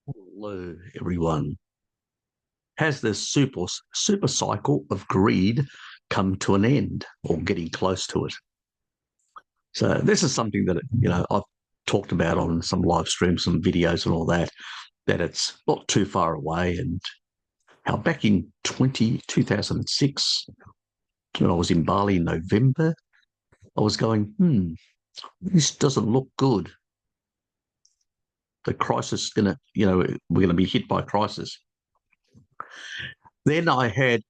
Hello, everyone. Has this super cycle of greed come to an end or getting close to it? So this is something that I've talked about on some live streams, some videos, and all that. That it's not too far away, and how back in 2006, when I was in Bali in November, I was going, this doesn't look good. The crisis is gonna, we're gonna be hit by crisis. Then I had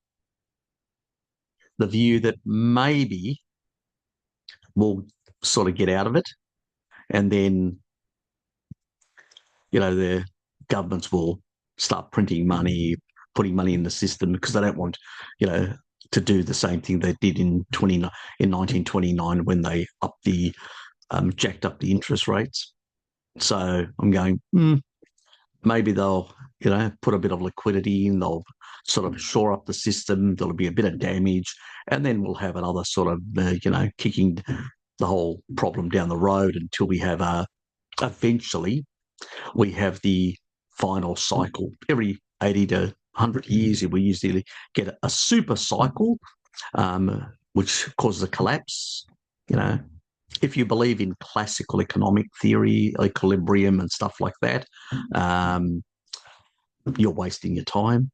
the view that maybe we'll sort of get out of it. And then, the governments will start printing money, putting money in the system because they don't want, you know, to do the same thing they did in 1929 when they jacked up the interest rates. So I'm going, maybe they'll, put a bit of liquidity in, they'll sort of shore up the system, there'll be a bit of damage, and then we'll have another sort of, kicking the whole problem down the road until we have eventually we have the final cycle. Every 80 to 100 years, we usually get a super cycle, which causes a collapse. If you believe in classical economic theory, equilibrium and stuff like that, um, you're wasting your time.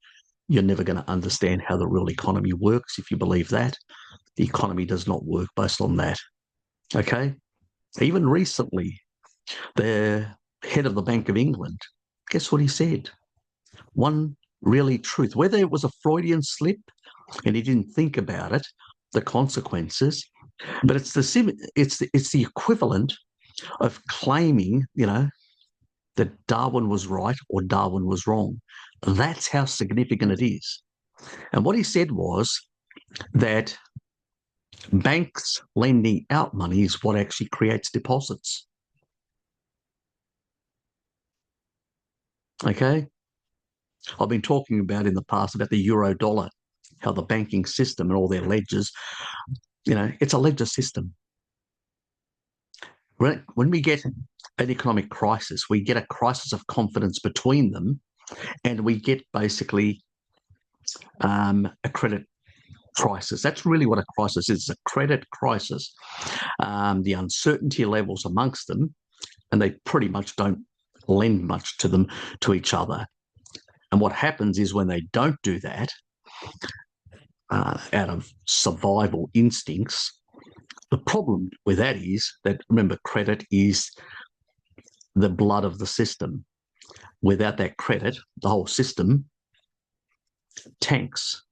You're never going to understand how the real economy works if you believe that. The economy does not work based on that. Okay? Even recently, the head of the Bank of England, guess what he said? One really truth, whether it was a Freudian slip and he didn't think about it, the consequences, but it's the equivalent of claiming, that Darwin was right or Darwin was wrong. That's how significant it is. And what he said was that banks lending out money is what actually creates deposits. Okay? I've been talking about in the past about the euro dollar, how the banking system and all their ledgers, it's a ledger system. When we get an economic crisis, we get a crisis of confidence between them, and we get basically a credit crisis. That's really what a crisis is, a credit crisis. The uncertainty levels amongst them, and they pretty much don't lend much to each other. And what happens is when they don't do that, out of survival instincts, the problem with that is that, remember, credit is the blood of the system. Without that credit, the whole system tanks.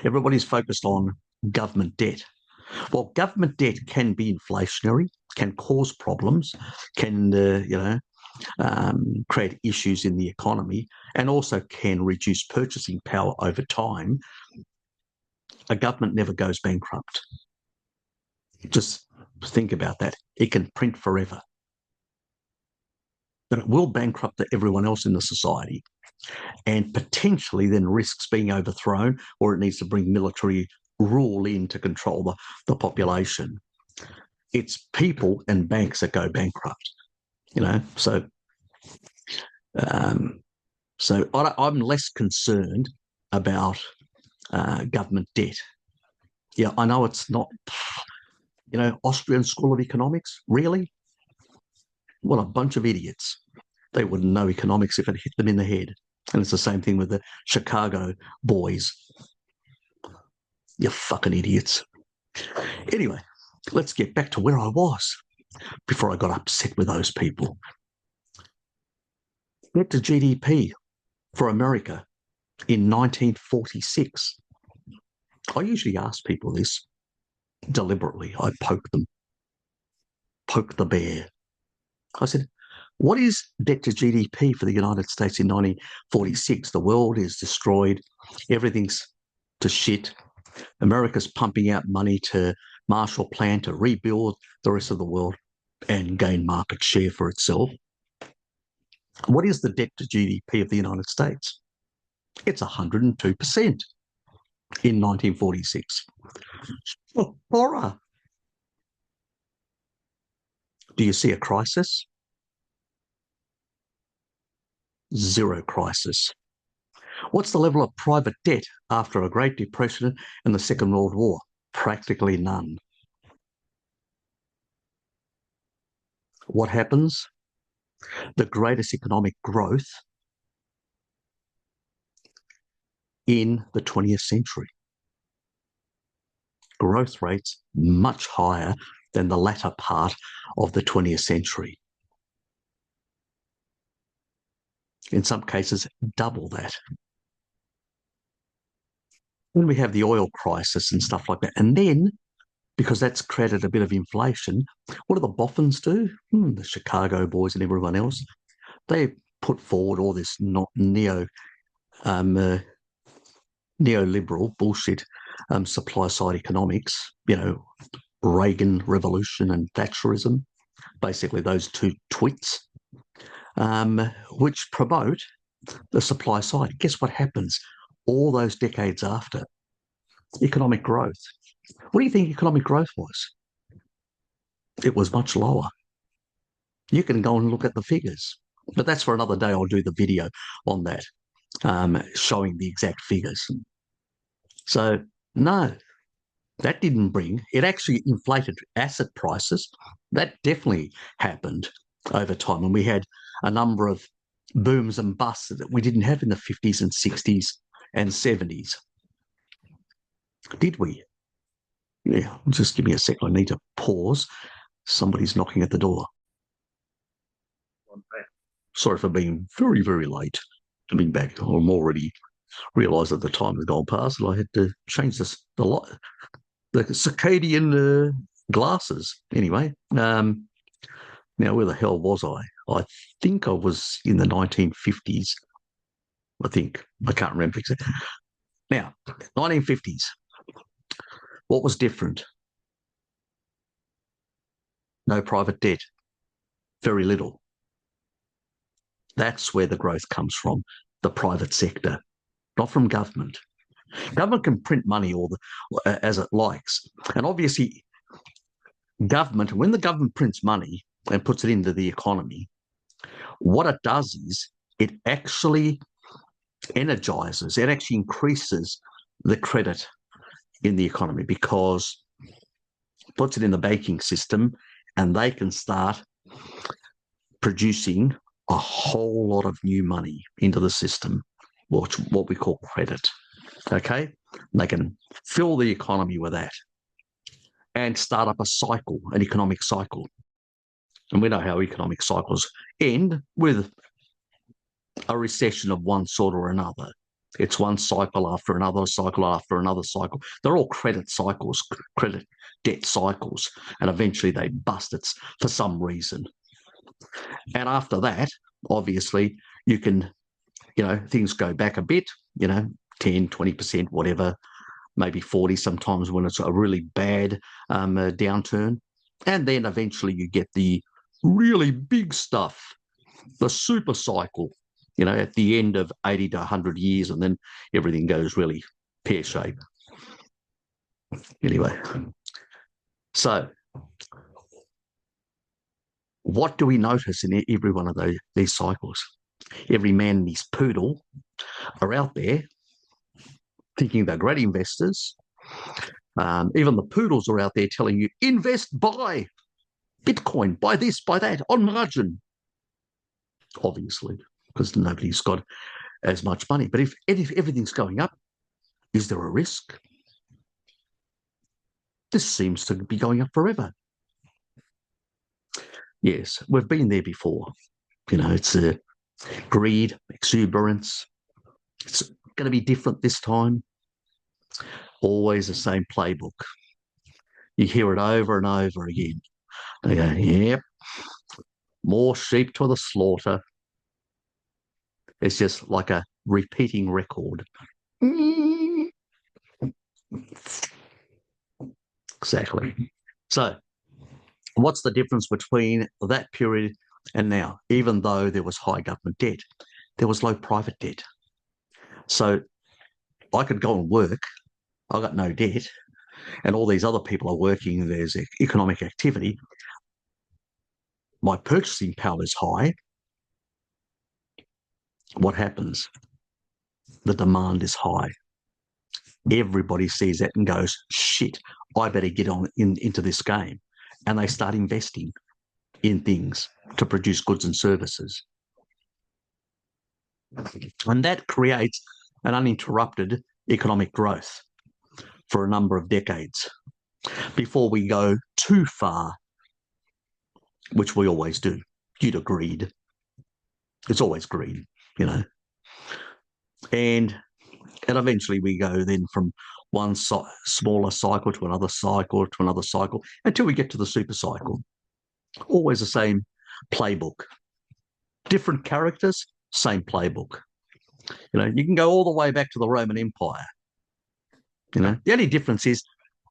Everybody's focused on government debt. Well, government debt can be inflationary, can cause problems, can, create issues in the economy, and also can reduce purchasing power over time. A government never goes bankrupt. Just think about that. It can print forever, but it will bankrupt everyone else in the society and potentially then risks being overthrown, or it needs to bring military rule in to control the population. It's people and banks that go bankrupt, So, um, I'm less concerned about government debt. Yeah, I know it's not, Austrian School of Economics, really? What a bunch of idiots. They wouldn't know economics if it hit them in the head. And it's the same thing with the Chicago boys. You fucking idiots. Anyway, let's get back to where I was before I got upset with those people. Get to GDP for America in 1946. I usually ask people this deliberately. I poke the bear. I said, what is debt to GDP for the United States in 1946? The world is destroyed. Everything's to shit. America's pumping out money to Marshall Plan to rebuild the rest of the world and gain market share for itself. What is the debt to GDP of the United States? It's 102% in 1946. Horror. Do you see a crisis? Zero crisis. What's the level of private debt after a Great Depression and the Second World War? Practically none. What happens? The greatest economic growth in the 20th century. Growth rates much higher than the latter part of the 20th century. In some cases, double that. When we have the oil crisis and stuff like that, and then, because that's created a bit of inflation, what do the boffins do? The Chicago boys and everyone else, they put forward all this neoliberal bullshit, supply side economics, Reagan revolution and Thatcherism, basically those two twits, which promote the supply side. Guess what happens all those decades after? Economic growth. What do you think economic growth was? It was much lower. You can go and look at the figures, but that's for another day. I'll do the video on that, showing the exact figures. So no, that didn't bring, it actually inflated asset prices. That definitely happened over time. And we had a number of booms and busts that we didn't have in the 50s and 60s and 70s. Did we? Yeah, just give me a sec. I need to pause. Somebody's knocking at the door. Sorry for being very, very late to be back. I'm already realised that the time has gone past and I had to change the circadian glasses. Anyway, now where the hell was I? I think I was in the 1950s. I think. I can't remember exactly. Now, 1950s. What was different? No private debt. Very little. That's where the growth comes from, the private sector, not from government. Government can print money as it likes. And obviously, government, when the government prints money and puts it into the economy, what it does is it actually energizes, it actually increases the credit in the economy because it puts it in the banking system and they can start producing a whole lot of new money into the system, what we call credit. Okay? They can fill the economy with that and start up a cycle, an economic cycle. And we know how economic cycles end with a recession of one sort or another. It's one cycle after another cycle after another cycle. They're all credit cycles, credit debt cycles, and eventually they bust it for some reason. And after that, obviously, you can, things go back a bit, 10, 20%, whatever, maybe 40 sometimes when it's a really bad downturn. And then eventually you get the really big stuff, the super cycle, at the end of 80 to 100 years, and then everything goes really pear-shaped. Anyway, so what do we notice in every one of these cycles? Every man and his poodle are out there thinking they're great investors. Even the poodles are out there telling you, invest, buy Bitcoin, buy this, buy that, on margin. Obviously, because nobody's got as much money. But if everything's going up, is there a risk? This seems to be going up forever. Yes, we've been there before. It's greed, exuberance. It's going to be different this time. Always the same playbook. You hear it over and over again. They go, yep, more sheep to the slaughter. It's just like a repeating record. Exactly. So what's the difference between that period and now? Even though there was high government debt, there was low private debt. So I could go and work. I got no debt. And all these other people are working. There's economic activity. My purchasing power is high. what happens? The demand is high. Everybody sees that and goes, shit, I better get on into this game. And they start investing in things to produce goods and services. And that creates an uninterrupted economic growth for a number of decades before we go too far, which we always do, due to greed. It's always greed, you know. And eventually we go then from one smaller cycle to another cycle to another cycle until we get to the super cycle. Always the same playbook. Different characters, same playbook. You know, you can go all the way back to the Roman Empire. You know, the only difference is,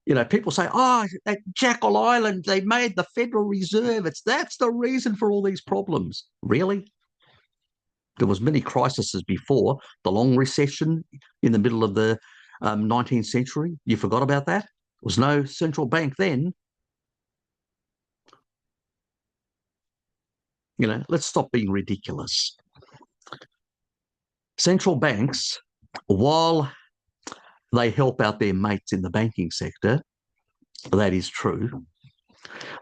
you know, people say, oh, at Jekyll Island, they made the Federal Reserve. That's the reason for all these problems. Really? There was many crises before. The long recession in the middle of the 19th century. You forgot about that? There was no central bank then. You know, let's stop being ridiculous. Central banks, while they help out their mates in the banking sector, that is true.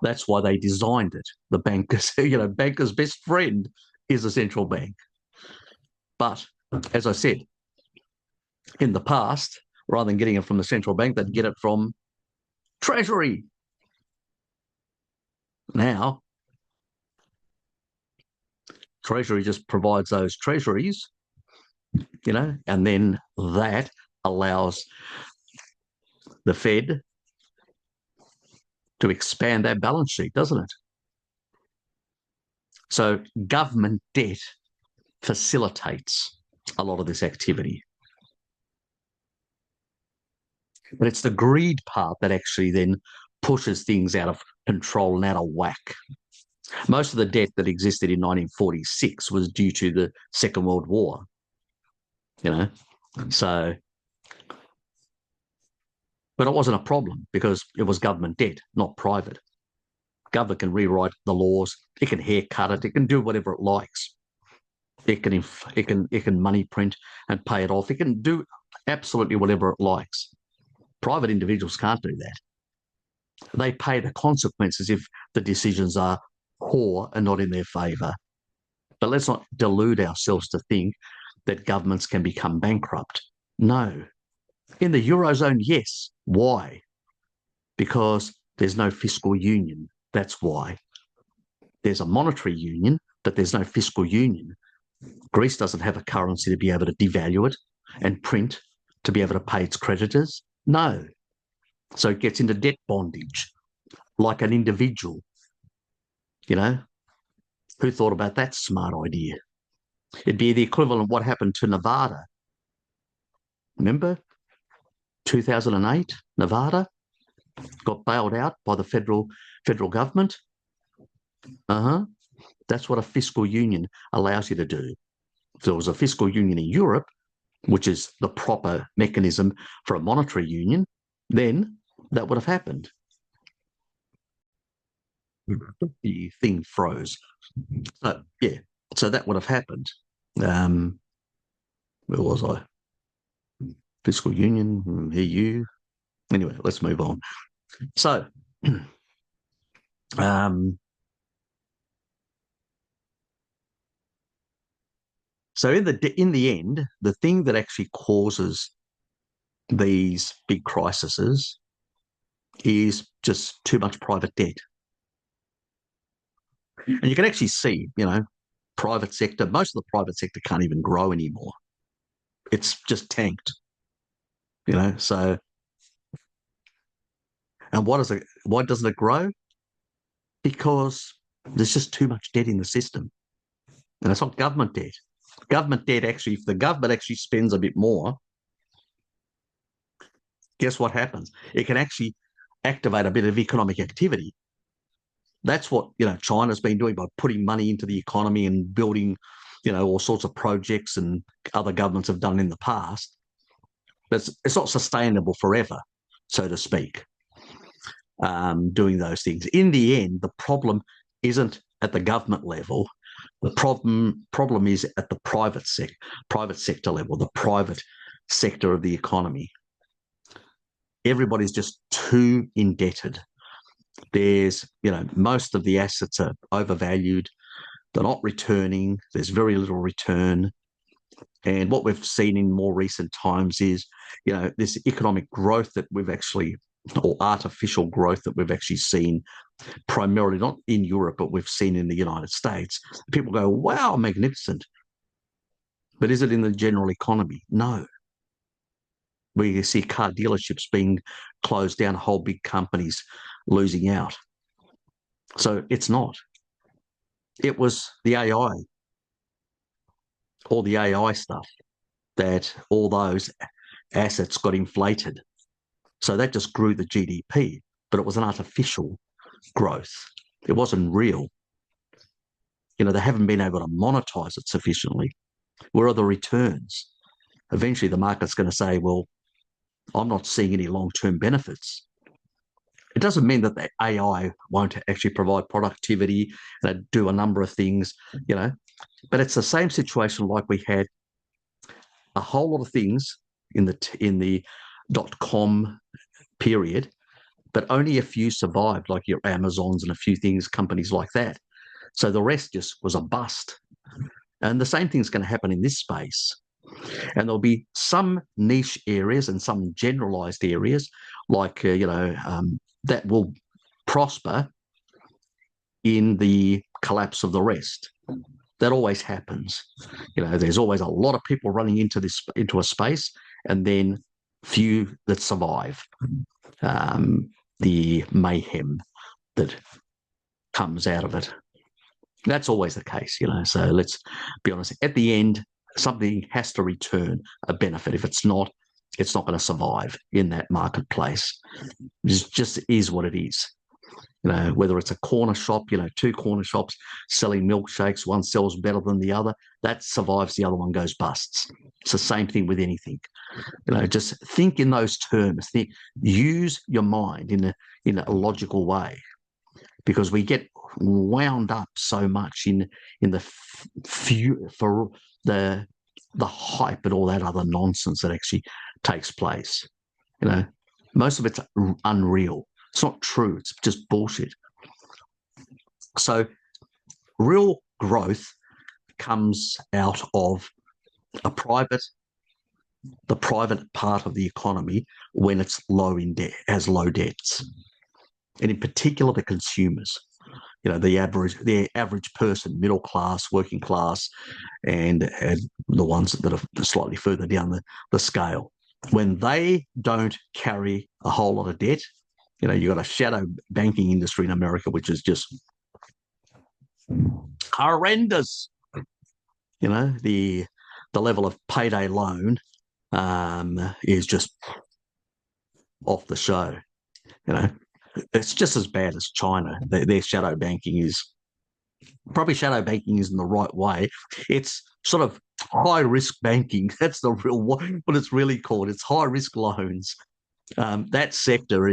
That's why they designed it. The bankers, you know, bankers' best friend is a central bank. But as I said, in the past, rather than getting it from the central bank, they'd get it from Treasury. Now, Treasury just provides those treasuries, you know, and then that allows the Fed to expand their balance sheet, doesn't it? So government debt facilitates a lot of this activity. But it's the greed part that actually then pushes things out of control and out of whack. Most of the debt that existed in 1946 was due to the Second World War, you know. So, but it wasn't a problem because it was government debt, not private. Government can rewrite the laws, it can haircut it, it can do whatever it likes. It can money print and pay it off. It can do absolutely whatever it likes. Private individuals can't do that. They pay the consequences if the decisions are poor and not in their favour. But let's not delude ourselves to think that governments can become bankrupt. No. In the Eurozone, yes. Why? Because there's no fiscal union. That's why. There's a monetary union, but there's no fiscal union. Greece doesn't have a currency to be able to devalue it and print to be able to pay its creditors. No. So it gets into debt bondage like an individual. You know, who thought about that smart idea? It'd be the equivalent of what happened to Nevada. Remember 2008, Nevada got bailed out by the federal government. That's what a fiscal union allows you to do. If there was a fiscal union in Europe, which is the proper mechanism for a monetary union, then that would have happened. The thing froze. So, yeah, so that would have happened. Where was I? Fiscal union, EU. Anyway, let's move on. So, so in the end, the thing that actually causes these big crises is just too much private debt. And you can actually see, you know, private sector, most of the private sector can't even grow anymore. It's just tanked, you know. So, and why doesn't it grow? Because there's just too much debt in the system. And it's not government debt. Government debt actually, if the government actually spends a bit more, guess what happens? It can actually activate a bit of economic activity. That's what, you know, China's been doing by putting money into the economy and building, you know, all sorts of projects, and other governments have done in the past. But it's not sustainable forever, so to speak, doing those things. In the end, the problem isn't at the government level. The problem is at the private sector level, the private sector of the economy. Everybody's just too indebted. Most of the assets are overvalued. They're not returning. There's very little return. And what we've seen in more recent times is, this economic growth that we've actually, or artificial growth that we've actually seen primarily not in Europe, but we've seen in the United States. People go, wow, magnificent. But is it in the general economy? No. We see car dealerships being closed down, whole big companies losing out. So it's not. It was the AI, all the AI stuff, that all those assets got inflated. So that just grew the GDP, but it was an artificial growth. It wasn't real. They haven't been able to monetize it sufficiently. Where are the returns? Eventually, the market's going to say, well, I'm not seeing any long-term benefits. It doesn't mean that the AI won't actually provide productivity and do a number of things, but it's the same situation like we had a whole lot of things in the dot-com period, but only a few survived, like your Amazons and a few things, companies like that. So the rest just was a bust. And the same thing's going to happen in this space. And there'll be some niche areas and some generalized areas like, that will prosper in the collapse of the rest. That always happens. There's always a lot of people running into a space, and then few that survive. The mayhem that comes out of it. That's always the case, So let's be honest. At the end, something has to return a benefit. If it's not going to survive in that marketplace. It just is what it is. Whether it's a corner shop, two corner shops selling milkshakes, one sells better than the other, that survives, the other one goes busts. It's the same thing with anything. Just think in those terms. Use your mind in a logical way, because we get wound up so much in the for the hype and all that other nonsense that actually takes place. Most of it's unreal. It's not true. It's just bullshit. So real growth comes out of the private part of the economy when it's low in debt, has low debts, and in particular the consumers. The average person, middle class, working class, and the ones that are slightly further down the scale. When they don't carry a whole lot of debt, you've got a shadow banking industry in America, which is just horrendous. The level of payday loan is just off the show. It's just as bad as China. Their shadow banking is probably in the right way. It's sort of high risk banking. That's the real what it's really called. It's high risk loans. That sector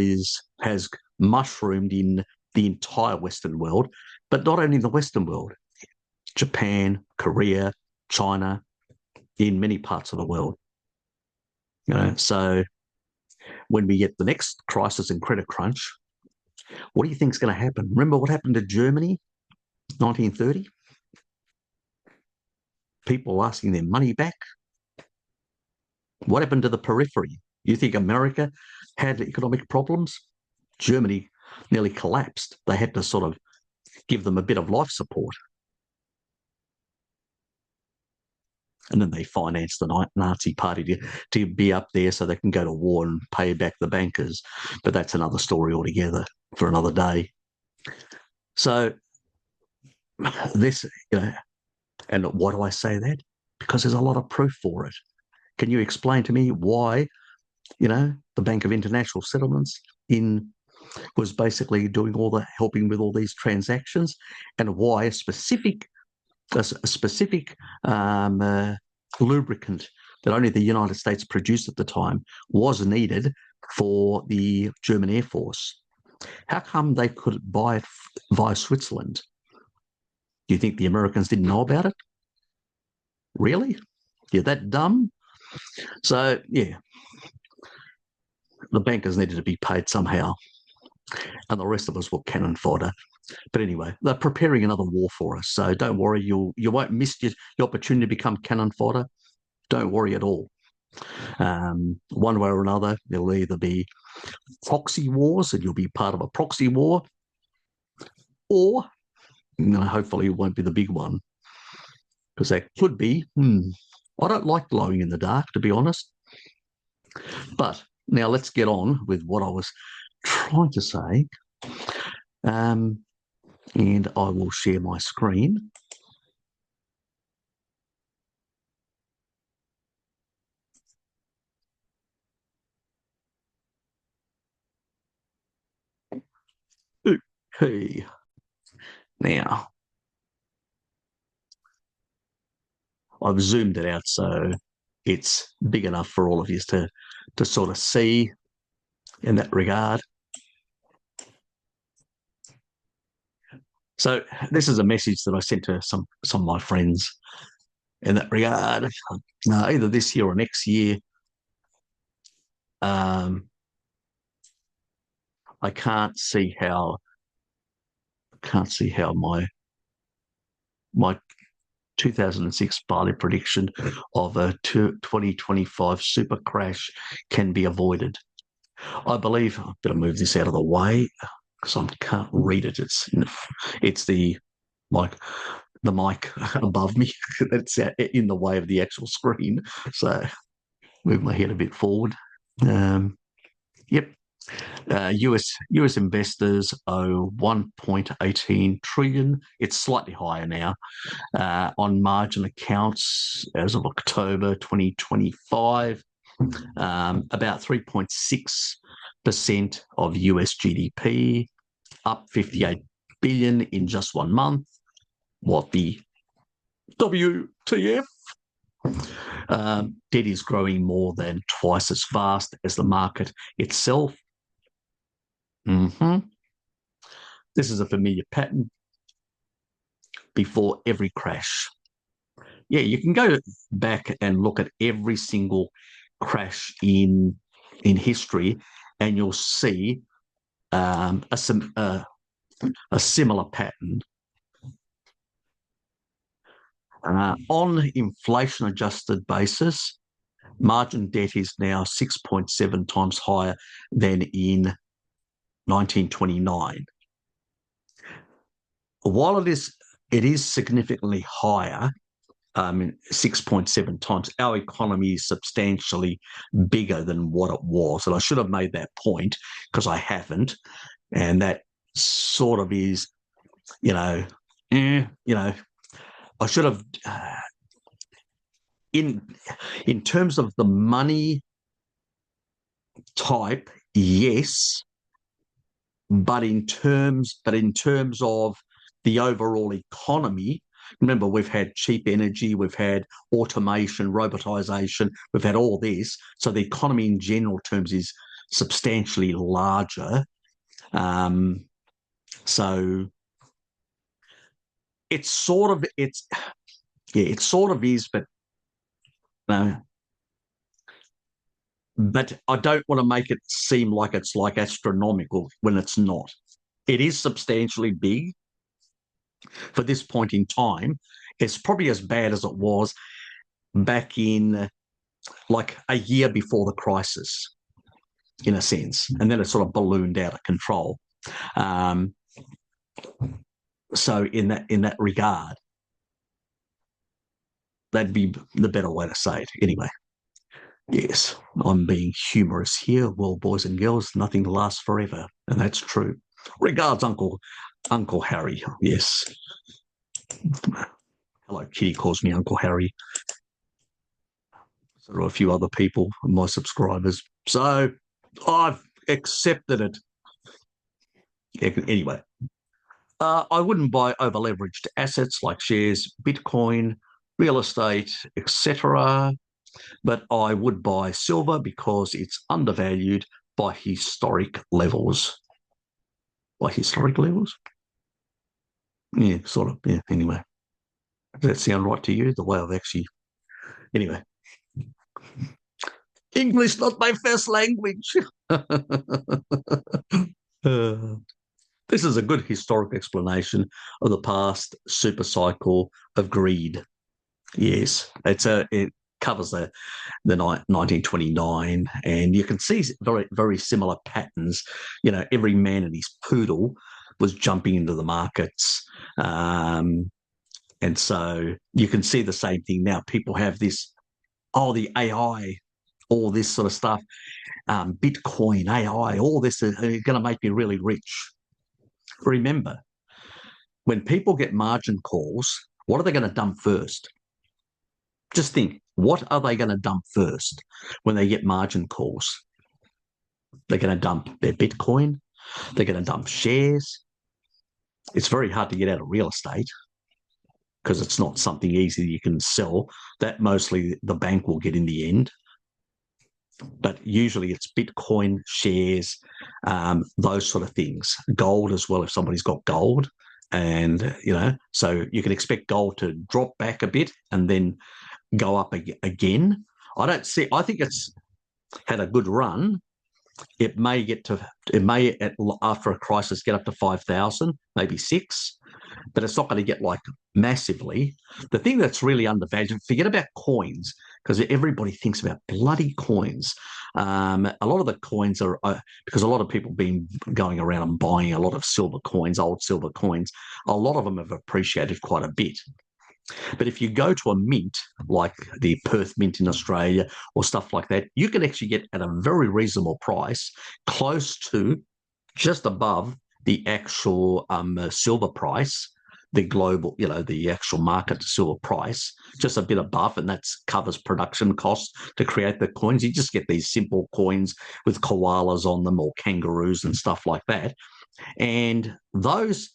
has mushroomed in the entire Western world, but not only in the Western world, Japan, Korea, China, in many parts of the world. So when we get the next crisis and credit crunch, what do you think is going to happen? Remember what happened to Germany, 1930? People asking their money back. What happened to the periphery? You think America had economic problems? Germany nearly collapsed. They had to sort of give them a bit of life support. And then they financed the Nazi party to be up there so they can go to war and pay back the bankers. But that's another story altogether for another day. So this, and why do I say that? Because there's a lot of proof for it. Can you explain to me why, the Bank of International Settlements was basically doing helping with all these transactions, and why a specific lubricant that only the United States produced at the time was needed for the German Air Force? How come they could buy it via Switzerland? Do you think the Americans didn't know about it? Really? You're that dumb? So, yeah, the bankers needed to be paid somehow, and the rest of us were cannon fodder. But anyway, they're preparing another war for us. So don't worry, you won't miss your opportunity to become cannon fodder. Don't worry at all. One way or another, there'll either be proxy wars, and you'll be part of a proxy war, or hopefully it won't be the big one, because that could be. I don't like glowing in the dark, to be honest. But now let's get on with what I was trying to say. And I will share my screen. Okay. Now, I've zoomed it out so it's big enough for all of you to sort of see in that regard. So this is a message that I sent to some of my friends in that regard. Either this year or next year. I can't see how my 2006 barley prediction of a 2025 super crash can be avoided. I believe I better move this out of the way because I can't read it. It's the mic above me that's in the way of the actual screen. So move my head a bit forward. Yep. US investors owe 1.18 trillion. It's slightly higher now. On margin accounts as of October 2025, about 3.6% of US GDP, up 58 billion in just 1 month. What the WTF? Debt is growing more than twice as fast as the market itself. This is a familiar pattern before every crash. Yeah, you can go back and look at every single crash in history, and you'll see a similar pattern. On inflation-adjusted basis, margin debt is now 6.7 times higher than in 1929. While it is significantly higher, 6.7 times, our economy is substantially bigger than what it was. And I should have made that point because I haven't. And that sort of is, I should have, in terms of the money type, yes, but in terms of the overall economy, remember we've had cheap energy, we've had automation, robotization, we've had all this. So the economy in general terms is substantially larger. So it sort of is, but I don't want to make it seem like it's like astronomical when it's not. It is substantially big for this point in time. It's probably as bad as it was back in like a year before the crisis, in a sense, and then it sort of ballooned out of control. So in that regard, that'd be the better way to say it. Anyway, yes, I'm being humorous here. Well, boys and girls, nothing lasts forever, and that's true. Regards, Uncle Harry. Yes. Hello, Kitty calls me Uncle Harry. So do a few other people, my subscribers. So I've accepted it. Anyway, I wouldn't buy over-leveraged assets like shares, Bitcoin, real estate, etc. But I would buy silver because it's undervalued by historic levels. By historic levels? Yeah, sort of. Yeah. Anyway, does that sound right to you? The way I've actually. Anyway, English not my first language. Uh, this is a good historic explanation of the past super cycle of greed. Yes, it covers the 1929, and you can see very similar patterns. You know, every man and his poodle was jumping into the markets, and so you can see the same thing now. People have this, oh, the AI, all this sort of stuff, Bitcoin, AI, all this is going to make me really rich. Remember, when people get margin calls, what are they going to dump first? Just think, what are they going to dump first when they get margin calls? They're going to dump their Bitcoin. They're going to dump shares. It's very hard to get out of real estate because it's not something easy you can sell. That mostly the bank will get in the end. But usually it's Bitcoin, shares, those sort of things. Gold as well, if somebody's got gold. And, so you can expect gold to drop back a bit and then go up again. I think it's had a good run. It may after a crisis get up to 5,000, maybe 6, but it's not going to get like massively. The thing that's really undervalued, forget about coins, because everybody thinks about bloody coins. A lot of the coins are, because a lot of people have been going around and buying a lot of silver coins, old silver coins. A lot of them have appreciated quite a bit. But if you go to a mint, like the Perth Mint in Australia or stuff like that, you can actually get at a very reasonable price, close to just above the actual silver price, the global, the actual market silver price, just a bit above, and that covers production costs to create the coins. You just get these simple coins with koalas on them or kangaroos and stuff like that. And those,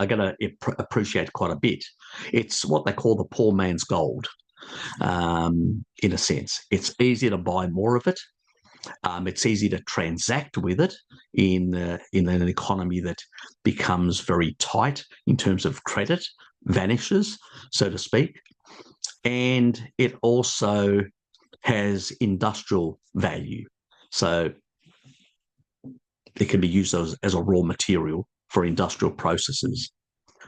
are going to appreciate quite a bit. It's what they call the poor man's gold, in a sense. It's easy to buy more of it. It's easy to transact with it in an economy that becomes very tight in terms of credit, vanishes, so to speak. And it also has industrial value. So it can be used as a raw material for industrial processes.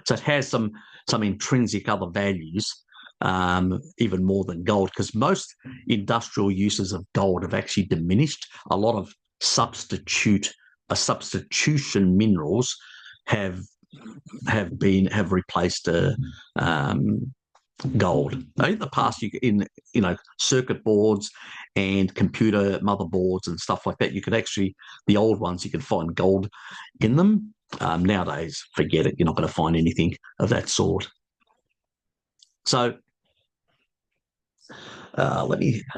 So it has some intrinsic other values, even more than gold, because most industrial uses of gold have actually diminished. A lot of substitution minerals have replaced gold. In the past, circuit boards and computer motherboards and stuff like that, you could actually, the old ones, you could find gold in them. Nowadays, forget it. You're not going to find anything of that sort. So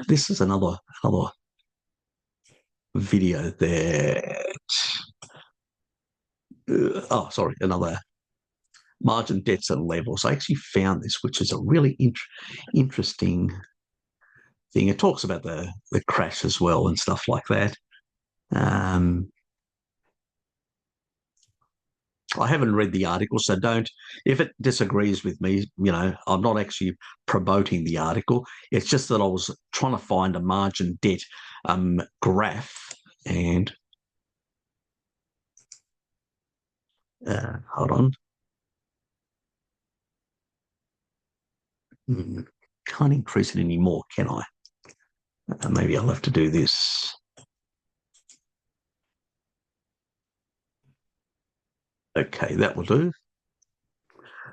this is another video there. Another margin debts and levels. I actually found this, which is a really interesting thing. It talks about the crash as well and stuff like that. I haven't read the article, so if it disagrees with me, I'm not actually promoting the article. It's just that I was trying to find a margin debt graph, and hold on. Can't increase it anymore, can I? Maybe I'll have to do this. Okay, that will do.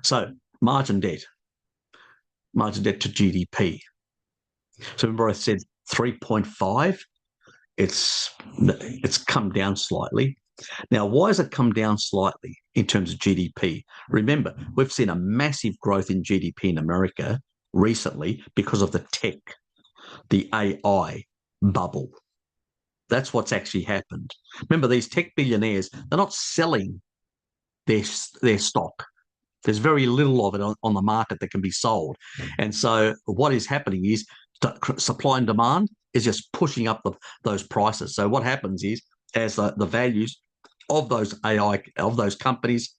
So margin debt to GDP. So remember I said 3.5. It's come down slightly. Now, why has it come down slightly in terms of GDP? Remember, we've seen a massive growth in GDP in America recently because of the tech, the AI bubble. That's what's actually happened. Remember, these tech billionaires, they're not selling their stock. There's very little of it on the market that can be sold. And so what is happening is supply and demand is just pushing up those prices. So what happens is, as the values of those AI, of those companies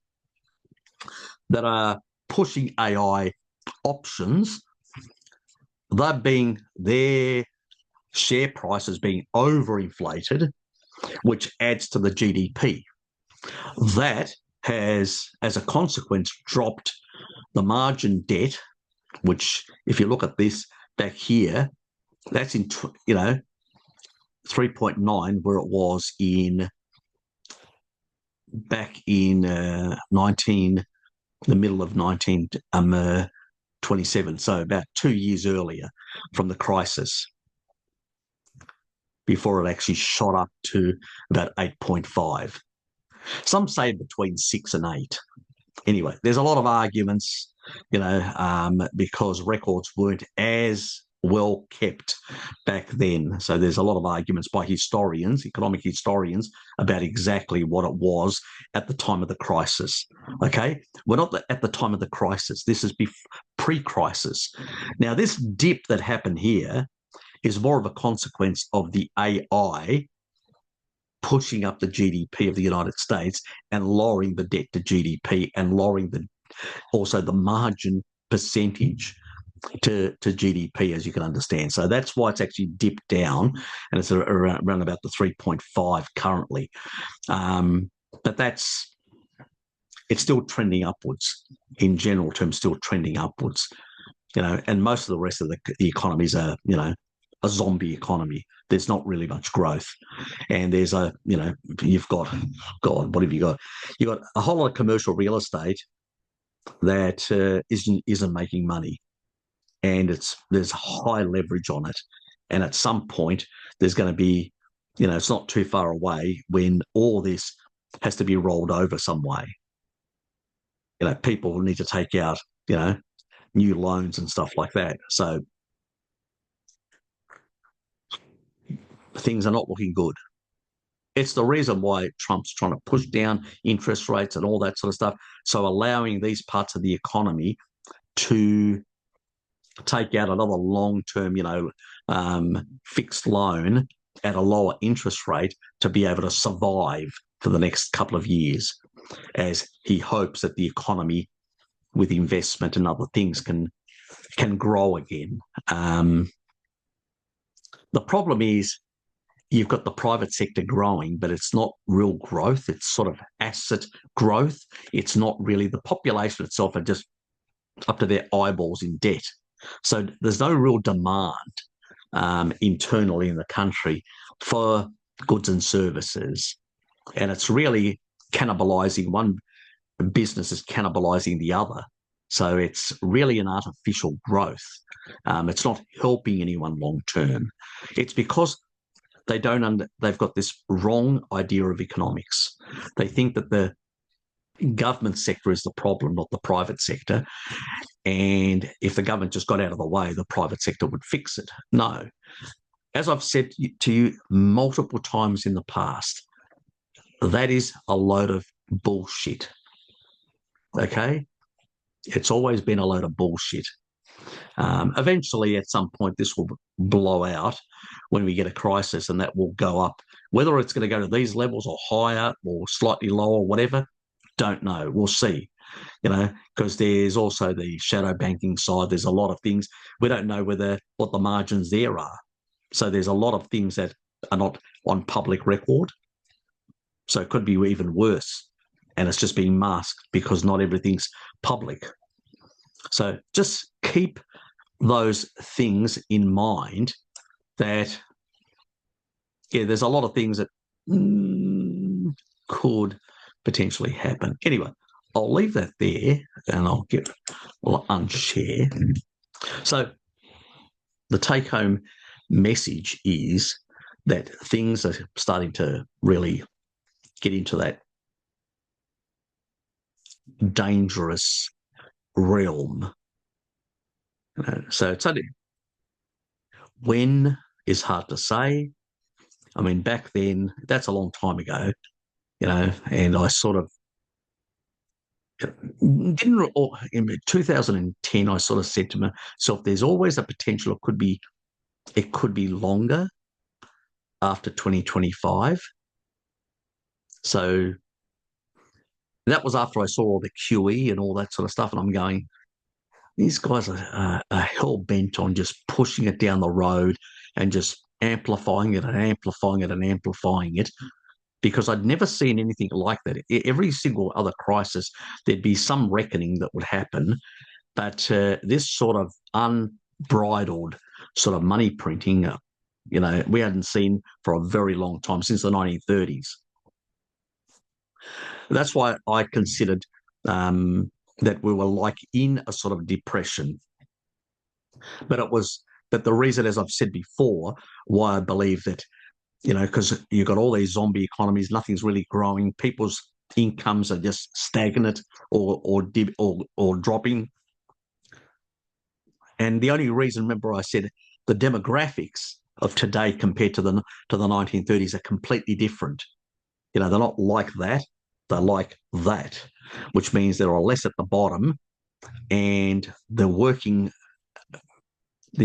that are pushing AI options, their share prices being overinflated, which adds to the GDP. That has, as a consequence, dropped the margin debt, which, if you look at this back here, that's in 3.9, where it was back in the middle of 1927, so about 2 years earlier from the crisis, before it actually shot up to about 8.5. Some say between 6 and 8. Anyway, there's a lot of arguments, because records weren't as well kept back then. So there's a lot of arguments by historians, economic historians, about exactly what it was at the time of the crisis. Okay, we're not at the time of the crisis. This is pre-crisis. Now, this dip that happened here is more of a consequence of the AI pushing up the GDP of the United States and lowering the debt to GDP and lowering also the margin percentage to GDP, as you can understand. So that's why it's actually dipped down, and it's around about the 3.5 currently. But it's still trending upwards. In general terms, still trending upwards. And most of the rest of the economies are, a zombie economy. There's not really much growth. And there's you've got, God, what have you got? You've got a whole lot of commercial real estate that isn't making money. And there's high leverage on it. And at some point, there's going to be, it's not too far away when all this has to be rolled over some way. People will need to take out, new loans and stuff like that. So things are not looking good. It's the reason why Trump's trying to push down interest rates and all that sort of stuff. So allowing these parts of the economy to take out another long-term, fixed loan at a lower interest rate to be able to survive for the next couple of years, as he hopes that the economy, with investment and other things, can grow again. The problem is you've got the private sector growing, but it's not real growth. It's sort of asset growth. It's not really, the population itself are just up to their eyeballs in debt. So there's no real demand internally in the country for goods and services. And it's really cannibalizing, one business is cannibalizing the other. So it's really an artificial growth. It's not helping anyone long term. It's because they've got this wrong idea of economics. They think that the government sector is the problem, not the private sector. And if the government just got out of the way, the private sector would fix it. No. As I've said to you multiple times in the past, that is a load of bullshit. Okay? It's always been a load of bullshit. Eventually, at some point, this will blow out when we get a crisis, and that will go up. Whether it's going to go to these levels or higher or slightly lower, whatever, don't know. We'll see. Because there's also the shadow banking side. There's a lot of things. We don't know what the margins there are. So there's a lot of things that are not on public record. So it could be even worse. And it's just being masked because not everything's public. So just keep those things in mind, that, there's a lot of things that could potentially happen. Anyway, I'll leave that there and I'll unshare. So the take-home message is that things are starting to really get into that dangerous realm. So it's only when is hard to say. I mean, back then, that's a long time ago, and I sort of didn't, in 2010, I sort of said to myself, there's always a potential it could be longer after 2025. So that was after I saw all the QE and all that sort of stuff, and I'm going, these guys are hell bent on just pushing it down the road and just amplifying it and amplifying it and amplifying it, because I'd never seen anything like that. Every single other crisis, there'd be some reckoning that would happen, but this sort of unbridled sort of money printing, we hadn't seen for a very long time, since the 1930s. That's why I considered that we were like in a sort of depression. But the reason, as I've said before, why I believe that, because you've got all these zombie economies, nothing's really growing, people's incomes are just stagnant or dropping. And the only reason, remember I said the demographics of today compared to the 1930s are completely different. They're not like that, they're like that, which means there are less at the bottom, and the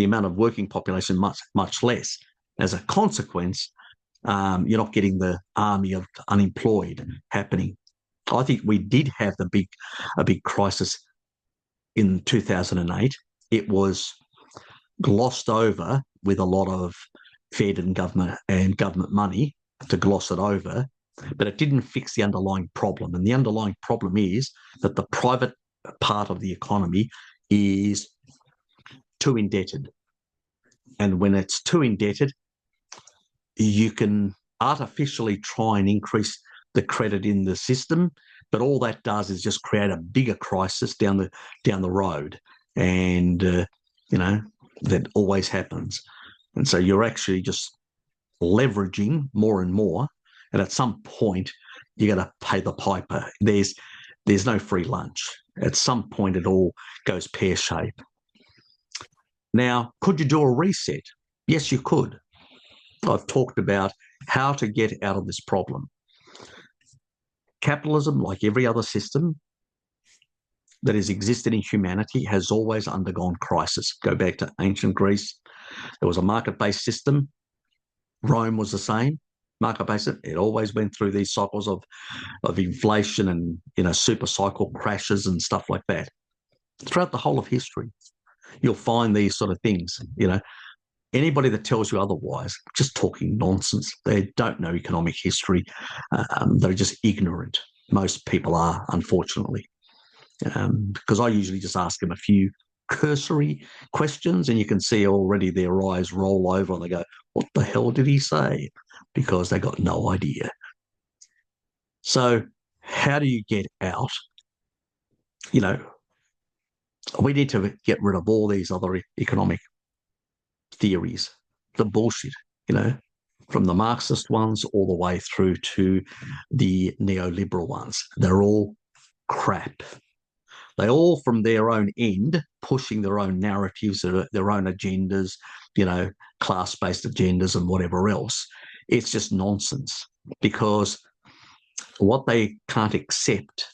amount of working population much less. As a consequence, you're not getting the army of unemployed happening. I think we did have a big crisis in 2008. It was glossed over with a lot of Fed and government money to gloss it over, but it didn't fix the underlying problem. And the underlying problem is that the private part of the economy is too indebted. And when it's too indebted, you can artificially try and increase the credit in the system, but all that does is just create a bigger crisis down the road. And that always happens. And so you're actually just leveraging more and more, and at some point you got to pay the piper. There's no free lunch. At some point it all goes pear-shaped. Now, could you do a reset? Yes, you could. I've talked about how to get out of this problem. Capitalism, like every other system that has existed in humanity, has always undergone crisis. Go back to ancient Greece. There was a market-based system. Rome was the same. Market-based. It always went through these cycles of inflation and super cycle crashes and stuff like that. Throughout the whole of history, you'll find these sort of things. Anybody that tells you otherwise, just talking nonsense. They don't know economic history. They're just ignorant. Most people are, unfortunately. Because I usually just ask them a few cursory questions, and you can see already their eyes roll over and they go, what the hell did he say? Because they got no idea. So how do you get out? We need to get rid of all these other economic theories, the bullshit, from the Marxist ones all the way through to the neoliberal ones. They're all crap. They all, from their own end, pushing their own narratives, their own agendas, class-based agendas and whatever else. It's just nonsense, because what they can't accept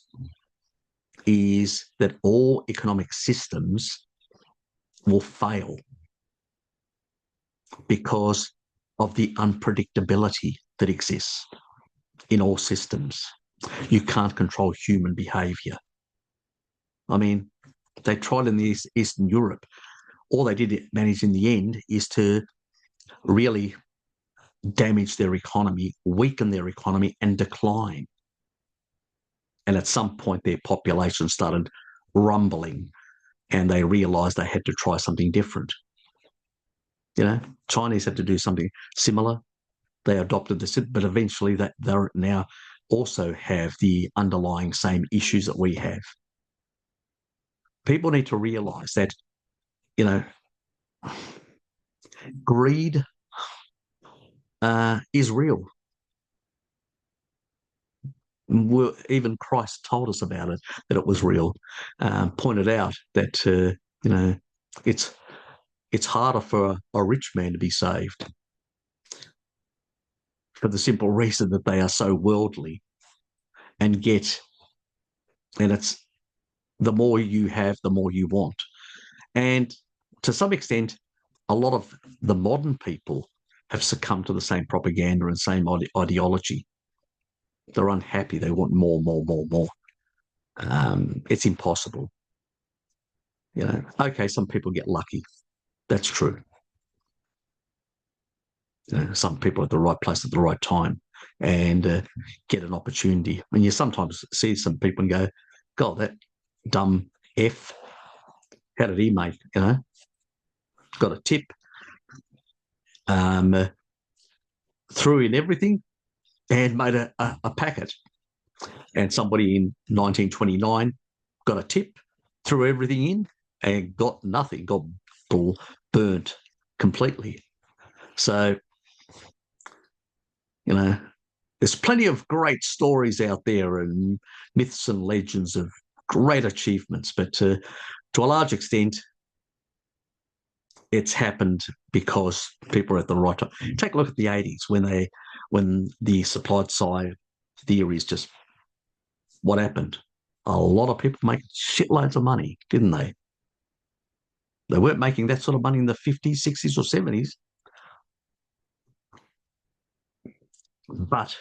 is that all economic systems will fail because of the unpredictability that exists in all systems. You can't control human behaviour. I mean, they tried in Eastern Europe. All they did manage in the end is to really damage their economy, weaken their economy, and decline. And at some point, their population started rumbling, and they realised they had to try something different. Chinese had to do something similar. They adopted this, but eventually they now also have the underlying same issues that we have. People need to realise that, greed is real. Even Christ told us about it, that it was real. Pointed out that, it's harder for a rich man to be saved, for the simple reason that they are so worldly and it's the more you have, the more you want. And to some extent, a lot of the modern people have succumbed to the same propaganda and same ideology. They're unhappy. They want more, more, more, more. It's impossible. Okay, some people get lucky. That's true. Some people at the right place at the right time and get an opportunity. And you sometimes see some people and go, God, that dumb F, how did he make, got a tip, um, threw in everything and made a packet. And somebody in 1929 got a tip, threw everything in and got nothing, got burnt completely. So, there's plenty of great stories out there and myths and legends of great achievements, but to a large extent, it's happened because people are at the right time. Take a look at the 80s when the supply side theory is just what happened. A lot of people made shitloads of money, didn't they? They weren't making that sort of money in the 50s, 60s, or 70s. But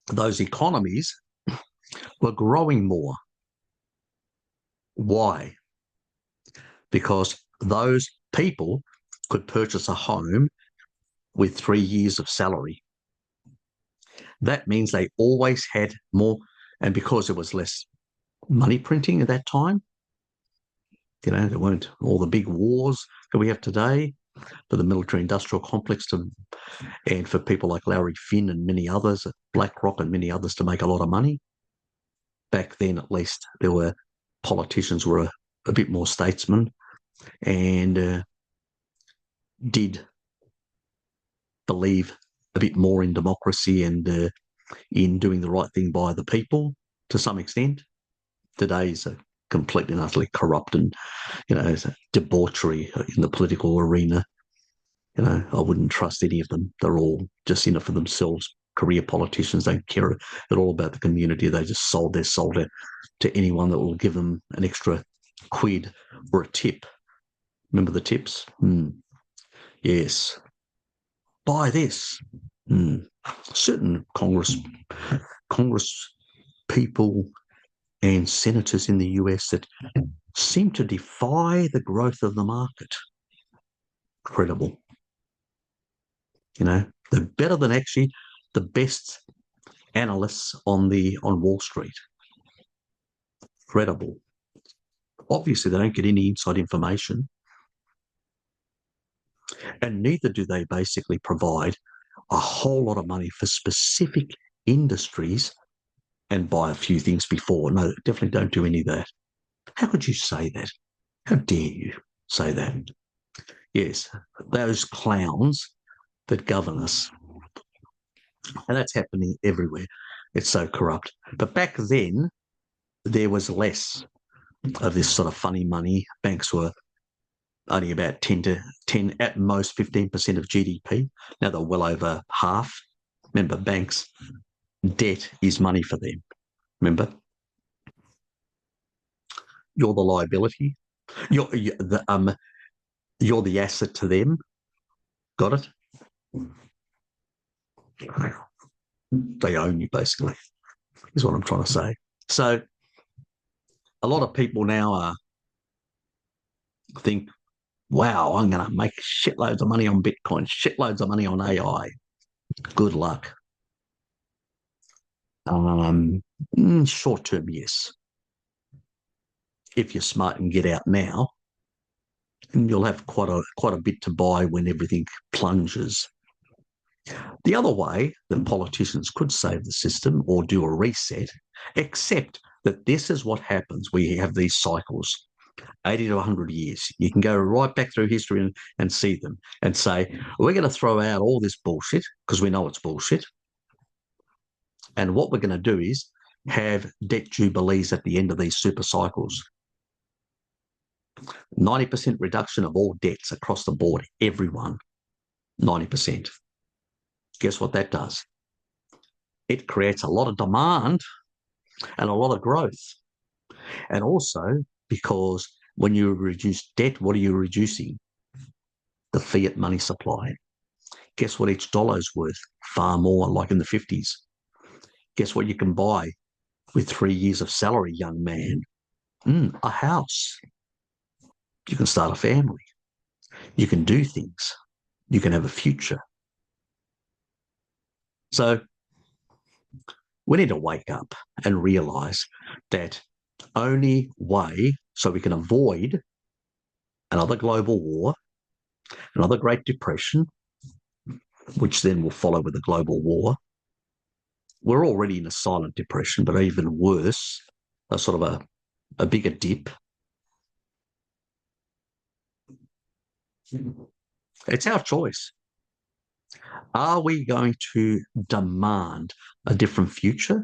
those economies were growing more. Why? Because those people could purchase a home with 3 years of salary. That means they always had more, and because there was less money printing at that time, there weren't all the big wars that we have today for the military industrial complex and for people like Larry Finn and many others, BlackRock and many others to make a lot of money. Back then, at least, there were politicians were a bit more statesmen and did believe a bit more in democracy and in doing the right thing by the people to some extent. Today's a completely and utterly corrupt and, debauchery in the political arena. I wouldn't trust any of them. They're all just in it for themselves. Career politicians don't care at all about the community. They just sold their soul to anyone that will give them an extra quid or a tip. Remember the tips? Yes. Buy this. Certain Congress people and senators in the US that seem to defy the growth of the market. Incredible. They're better than actually the best analysts on Wall Street. Incredible. Obviously, they don't get any inside information, and neither do they basically provide a whole lot of money for specific industries and buy a few things before. No, definitely don't do any of that. How could you say that? How dare you say that? Yes, those clowns that govern us. And that's happening everywhere. It's so corrupt. But back then, there was less of this sort of funny money. Banks were only about 10, at most 15% of GDP. Now they're well over half. Remember, banks, debt is money for them. Remember? You're the liability. You're the asset to them. Got it? They own you, basically, is what I'm trying to say. So a lot of people now think, wow, I'm going to make shitloads of money on Bitcoin, shitloads of money on AI. Good luck. Short term, yes. If you're smart and get out now, you'll have quite a bit to buy when everything plunges. The other way that politicians could save the system or do a reset, except that this is what happens. We have these cycles, 80 to 100 years. You can go right back through history and see them and say, we're going to throw out all this bullshit because we know it's bullshit. And what we're going to do is have debt jubilees at the end of these super cycles. 90% reduction of all debts across the board, everyone, 90%. Guess what that does? It creates a lot of demand and a lot of growth. And also because when you reduce debt, what are you reducing? The fiat money supply. Guess what each dollar is worth? Far more, like in the 50s. Guess what you can buy with 3 years of salary, young man. A house. You can start a family. You can do things. You can have a future. So we need to wake up and realize that only way so we can avoid another global war, another Great Depression, which then will follow with a global war. We're already in a silent depression, but even worse, a sort of a bigger dip. It's our choice. Are we going to demand a different future,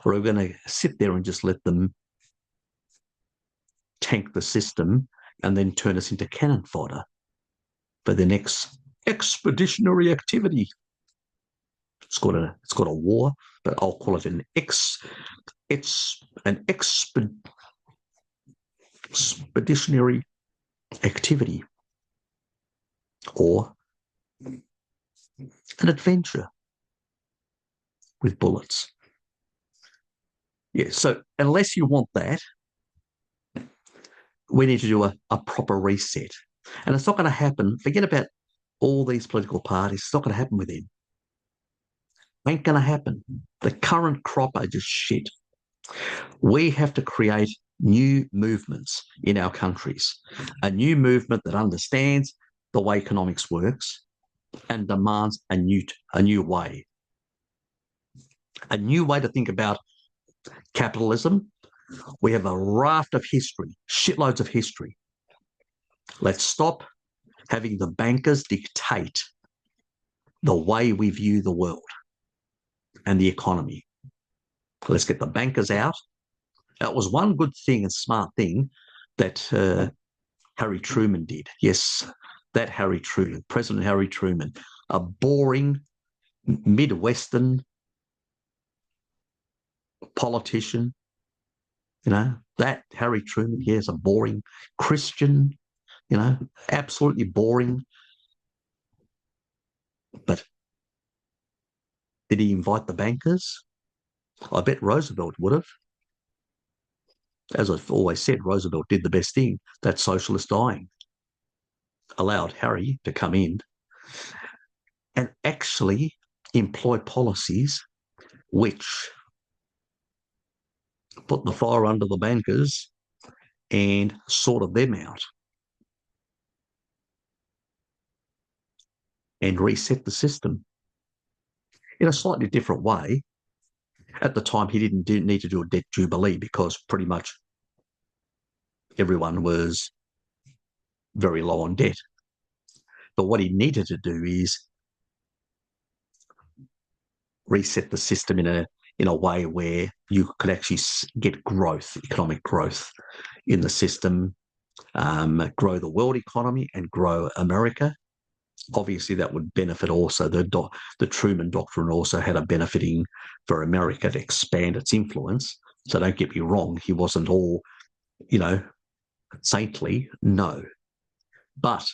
or are we going to sit there and just let them tank the system and then turn us into cannon fodder for the next expeditionary activity? It's called a war, but I'll call it an expeditionary activity, or an adventure with bullets. Yeah, so unless you want that, we need to do a proper reset. And it's not going to happen. Forget about all these political parties. It's not going to happen with them. Ain't going to happen. The current crop are just shit. We have to create new movements in our countries, a new movement that understands the way economics works and demands a new way. A new way to think about capitalism. We have a raft of history, shitloads of history. Let's stop having the bankers dictate the way we view the world and the economy. Let's get the bankers out. That was one good thing and smart thing that Harry Truman did. Yes, that Harry Truman, President Harry Truman, a boring Midwestern politician. That Harry Truman, yes, a boring Christian, absolutely boring. But did he invite the bankers? I bet Roosevelt would have. As I've always said, Roosevelt did the best thing. That socialist dying allowed Harry to come in and actually employ policies which put the fire under the bankers and sorted them out and reset the system in a slightly different way. At the time, he didn't need to do a debt jubilee because pretty much everyone was very low on debt. But what he needed to do is reset the system in a way where you could actually get growth, economic growth in the system, grow the world economy and grow America. Obviously, that would benefit also. The Truman Doctrine also had a benefiting for America to expand its influence. So don't get me wrong, he wasn't all, saintly, no. But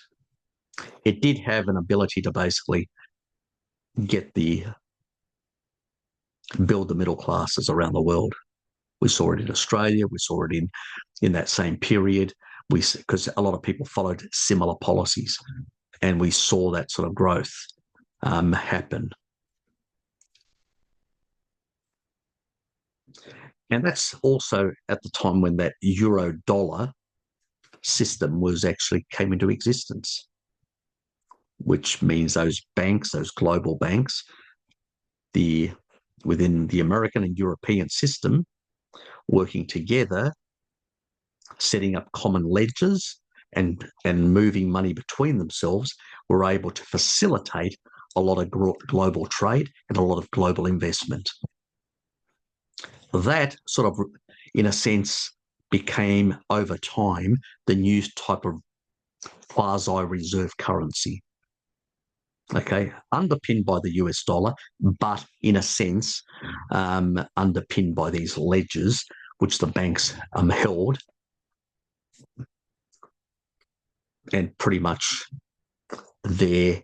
it did have an ability to basically build the middle classes around the world. We saw it in Australia. We saw it in that same period. Because a lot of people followed similar policies, and we saw that sort of growth happen. And that's also at the time when that euro dollar system came into existence, which means those banks, those global banks, within the American and European system, working together, setting up common ledgers and moving money between themselves, were able to facilitate a lot of global trade and a lot of global investment. That sort of, in a sense, became over time the new type of quasi-reserve currency. Okay, underpinned by the US dollar, but in a sense, underpinned by these ledgers, which the banks held, and pretty much their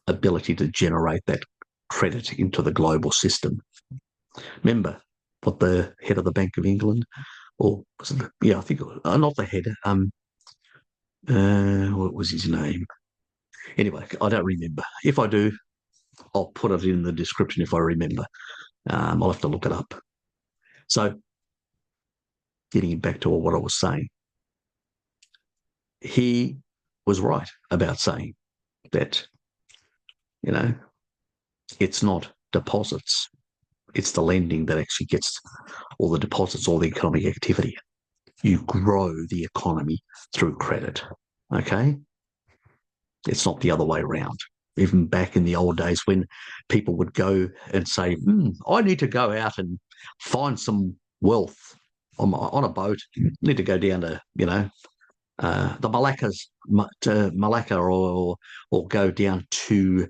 ability to generate that credit into the global system. Remember, what the head of the Bank of England, or I think not the head. What was his name? Anyway, I don't remember. If I do, I'll put it in the description if I remember. I'll have to look it up. So, getting back to what I was saying, he was right about saying that, it's not deposits, it's the lending that actually gets all the deposits, all the economic activity. You grow the economy through credit, okay? It's not the other way around. Even back in the old days when people would go and say, I need to go out and find some wealth on a boat, I need to go down to, the Malacca, or go down to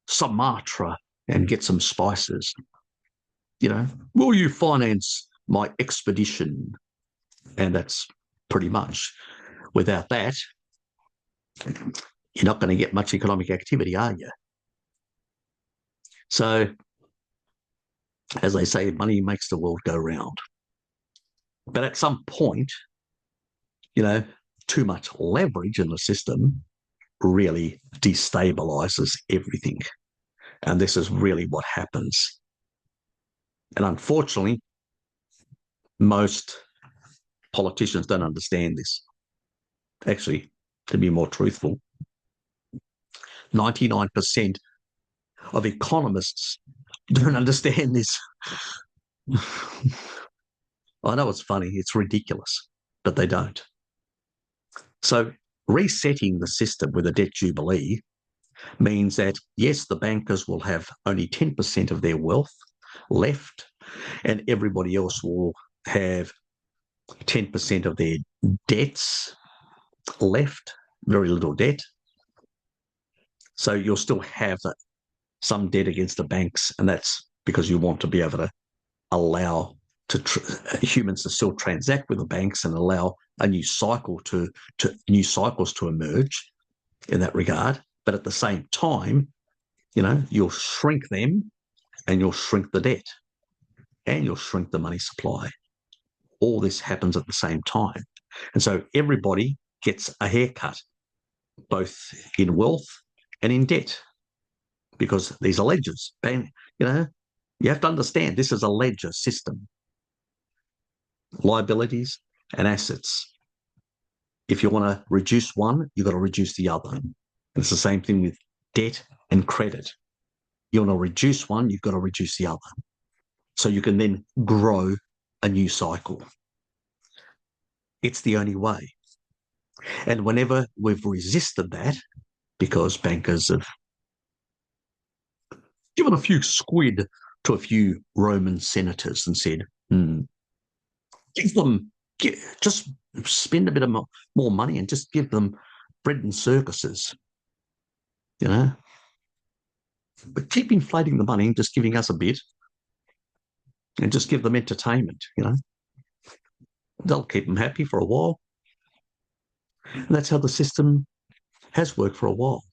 Sumatra and get some spices. Will you finance my expedition? And that's pretty much, without that, you're not going to get much economic activity, are you? So, as they say, money makes the world go round. But at some point, too much leverage in the system really destabilizes everything. And this is really what happens. And unfortunately, most politicians don't understand this. Actually, to be more truthful, 99% of economists don't understand this. I know it's funny, it's ridiculous, but they don't. So resetting the system with a debt jubilee means that, yes, the bankers will have only 10% of their wealth left, and everybody else will have 10% of their debts left, very little debt. So you'll still have some debt against the banks, and that's because you want to be able to allow humans to still transact with the banks and allow a new cycles to emerge in that regard. But at the same time, you'll shrink them, and you'll shrink the debt, and you'll shrink the money supply. All this happens at the same time. And so everybody gets a haircut, both in wealth and in debt, because these are ledgers. You have to understand this is a ledger system. Liabilities and assets. If you want to reduce one, you've got to reduce the other. And it's the same thing with debt and credit. You want to reduce one, you've got to reduce the other. So you can then grow a new cycle. It's the only way. And whenever we've resisted that, because bankers have given a few squid to a few Roman senators and said, just spend a bit of more money and just give them bread and circuses, But keep inflating the money and just giving us a bit and just give them entertainment, They'll keep them happy for a while. And that's how the system has worked for a while.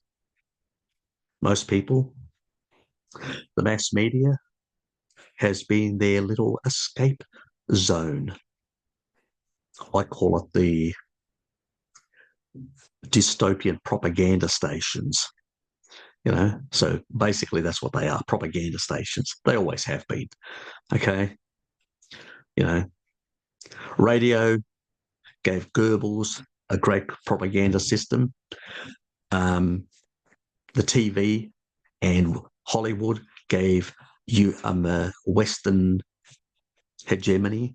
Most people, the mass media, has been their little escape zone. I call it the dystopian propaganda stations. So basically that's what they are, propaganda stations. They always have been. Okay. Radio gave Goebbels a great propaganda system. The TV and Hollywood gave you Western hegemony.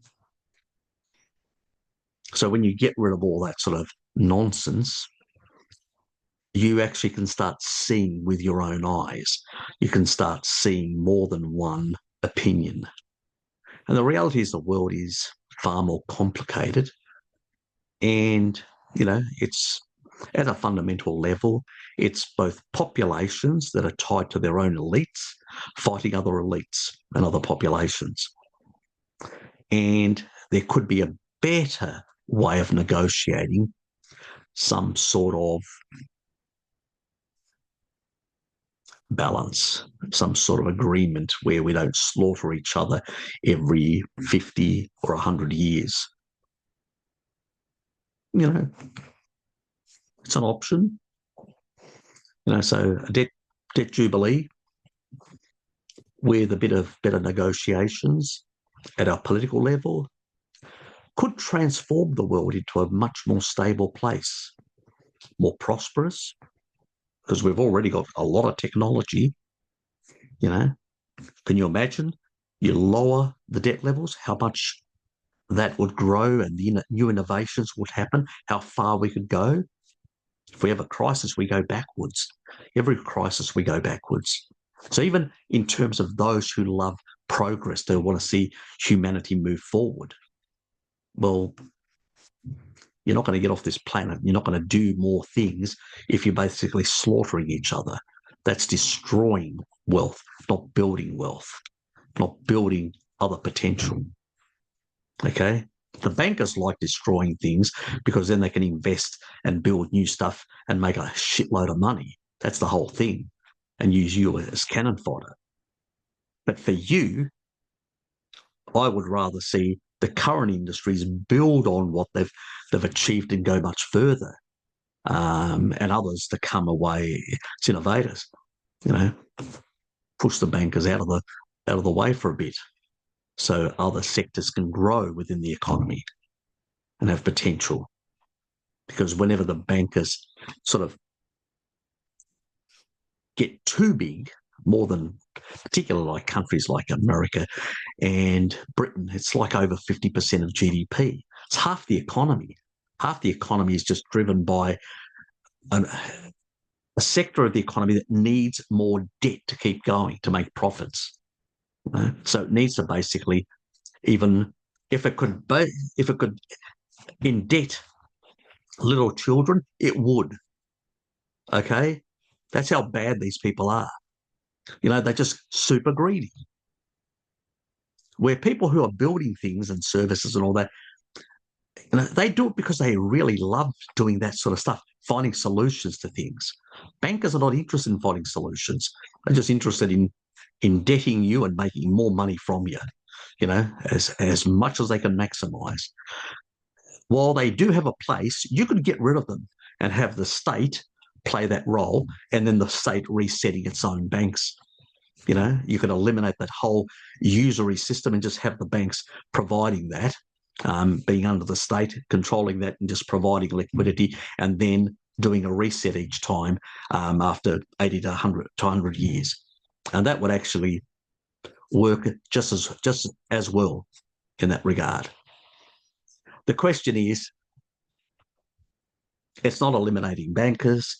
So when you get rid of all that sort of nonsense, you actually can start seeing with your own eyes. You can start seeing more than one opinion. And the reality is the world is far more complicated. And, it's at a fundamental level, it's both populations that are tied to their own elites fighting other elites and other populations. And there could be a better way of negotiating some sort of balance, some sort of agreement where we don't slaughter each other every 50 or 100 years. You know, it's an option. You know, so a debt jubilee with a bit of better negotiations at our political level could transform the world into a much more stable place, more prosperous, because we've already got a lot of technology. You know, can you imagine? You lower the debt levels, how much that would grow and the new innovations would happen, how far we could go. If we have a crisis, we go backwards. Every crisis, we go backwards. So even in terms of those who love progress, they want to see humanity move forward. Well, you're not going to get off this planet. You're not going to do more things if you're basically slaughtering each other. That's destroying wealth, not building wealth, not building other potential. Okay? The bankers like destroying things because then they can invest and build new stuff and make a shitload of money. That's the whole thing, and use you as cannon fodder. But for you, I would rather see the current industries build on what they've achieved and go much further, and others to come away as innovators. You know, push the bankers out of the way for a bit, so other sectors can grow within the economy and have potential. Because whenever the bankers sort of get too big, more than particularly like countries like America and Britain, it's like over 50% of GDP. It's half the economy. Half the economy is just driven by a sector of the economy that needs more debt to keep going, to make profits. So it needs to basically, even if it could indebt little children, it would. Okay? That's how bad these people are. You know, they're just super greedy. Where people who are building things and services and all that, you know, they do it because they really love doing that sort of stuff, finding solutions to things. Bankers are not interested in finding solutions. They're just interested in indebting you and making more money from you, you know, as much as they can maximize. While they do have a place, you could get rid of them and have the state play that role, and then the state resetting its own banks. You know, you could eliminate that whole usury system and just have the banks providing that, being under the state, controlling that and just providing liquidity, and then doing a reset each time after 80 to 100 years. And that would actually work just as well in that regard. The question is, it's not eliminating bankers.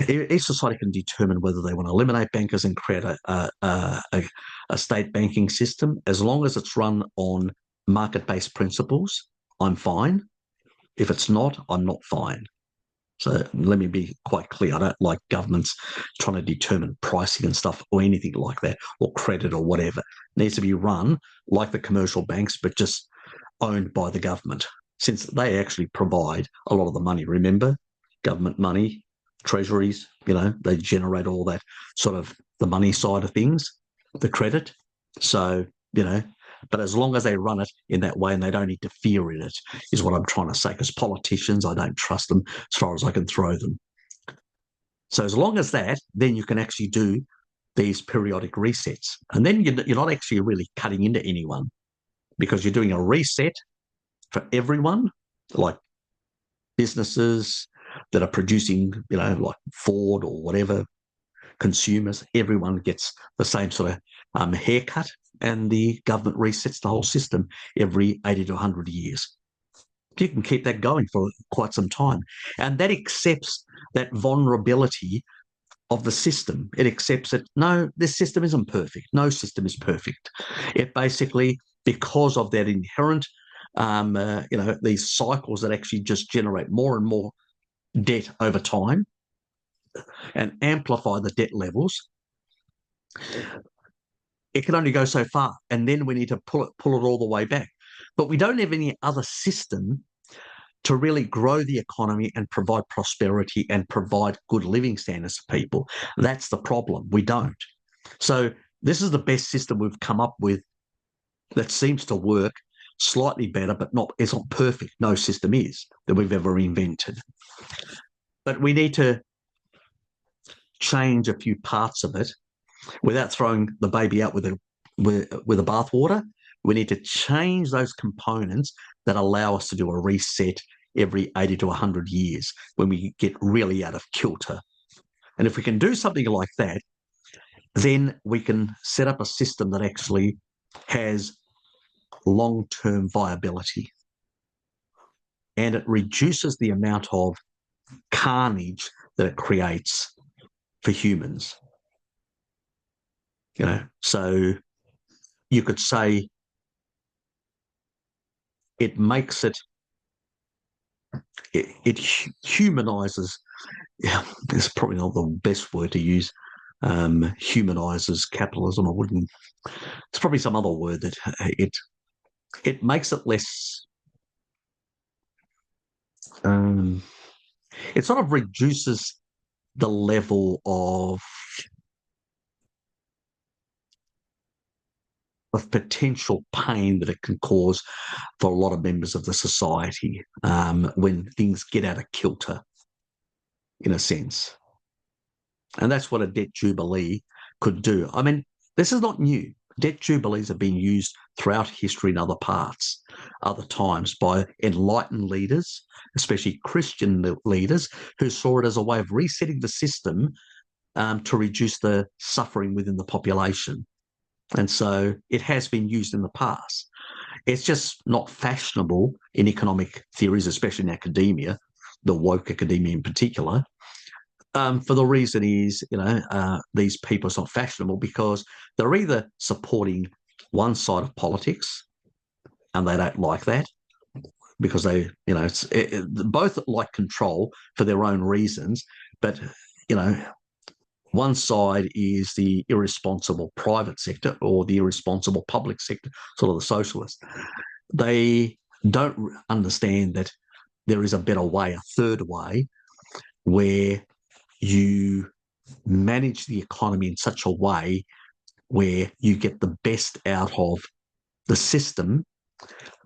Each society can determine whether they want to eliminate bankers and create a state banking system. As long as it's run on market-based principles, I'm fine. If it's not, I'm not fine. So let me be quite clear. I don't like governments trying to determine pricing and stuff or anything like that, or credit or whatever. It needs to be run like the commercial banks, but just owned by the government, since they actually provide a lot of the money. Remember, government money, treasuries, you know, they generate all that sort of the money side of things, the credit. So, you know, but as long as they run it in that way and they don't interfere in it, is what I'm trying to say. Because politicians, I don't trust them as far as I can throw them. So as long as that, then you can actually do these periodic resets. And then you're not actually really cutting into anyone, because you're doing a reset for everyone, like businesses that are producing, you know, like Ford or whatever, consumers, everyone gets the same sort of haircut, and the government resets the whole system every 80 to 100 years. You can keep that going for quite some time. And that accepts that vulnerability of the system. It accepts that, no, this system isn't perfect. No system is perfect. It basically, because of that inherent, you know, these cycles that actually just generate more and more debt over time and amplify the debt levels, it can only go so far. And then we need to pull it all the way back. But we don't have any other system to really grow the economy and provide prosperity and provide good living standards to people. That's the problem. We don't. So this is the best system we've come up with that seems to work slightly better, but it's not perfect. No system is that we've ever invented. But we need to change a few parts of it without throwing the baby out with the bathwater. We need to change those components that allow us to do a reset every 80 to 100 years when we get really out of kilter. And if we can do something like that, then we can set up a system that actually has long-term viability. And it reduces the amount of carnage that it creates for humans. So you could say it makes it humanizes. Yeah, it's probably not the best word to use. Humanizes capitalism. It's probably some other word that it makes it less. It sort of reduces the level of potential pain that it can cause for a lot of members of the society when things get out of kilter, in a sense. And that's what a debt jubilee could do. I mean, this is not new. Debt jubilees have been used throughout history in other times by enlightened leaders, especially Christian leaders, who saw it as a way of resetting the system to reduce the suffering within the population. And so it has been used in the past. It's just not fashionable in economic theories, especially in academia, the woke academia in particular. For the reason is, these people are not fashionable because they're either supporting one side of politics and they don't like that because they, both like control for their own reasons, but, one side is the irresponsible private sector or the irresponsible public sector, sort of the socialists. They don't understand that there is a better way, a third way, where you manage the economy in such a way where you get the best out of the system,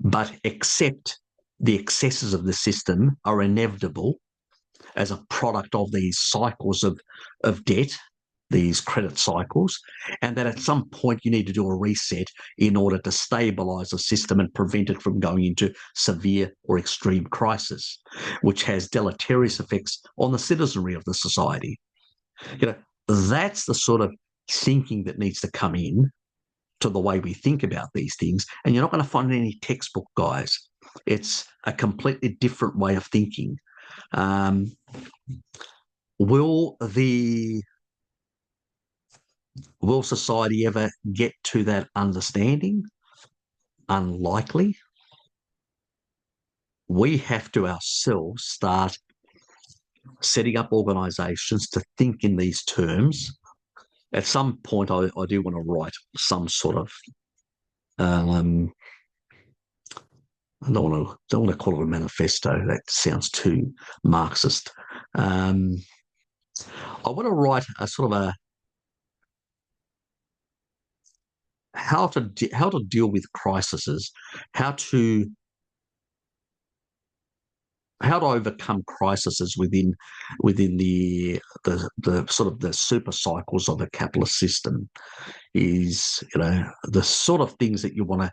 but accept the excesses of the system are inevitable as a product of these cycles of debt, these credit cycles, and that at some point you need to do a reset in order to stabilise the system and prevent it from going into severe or extreme crisis, which has deleterious effects on the citizenry of the society. That's the sort of thinking that needs to come in to the way we think about these things. And you're not going to find any textbook, guys. It's a completely different way of thinking. Will society ever get to that understanding? Unlikely. We have to ourselves start setting up organisations to think in these terms. At some point, I do want to write some sort of I don't want to call it a manifesto. That sounds too Marxist. I want to write a sort of a how to deal with crises, how to overcome crises within the sort of the super cycles of a capitalist system is, the sort of things that you want to,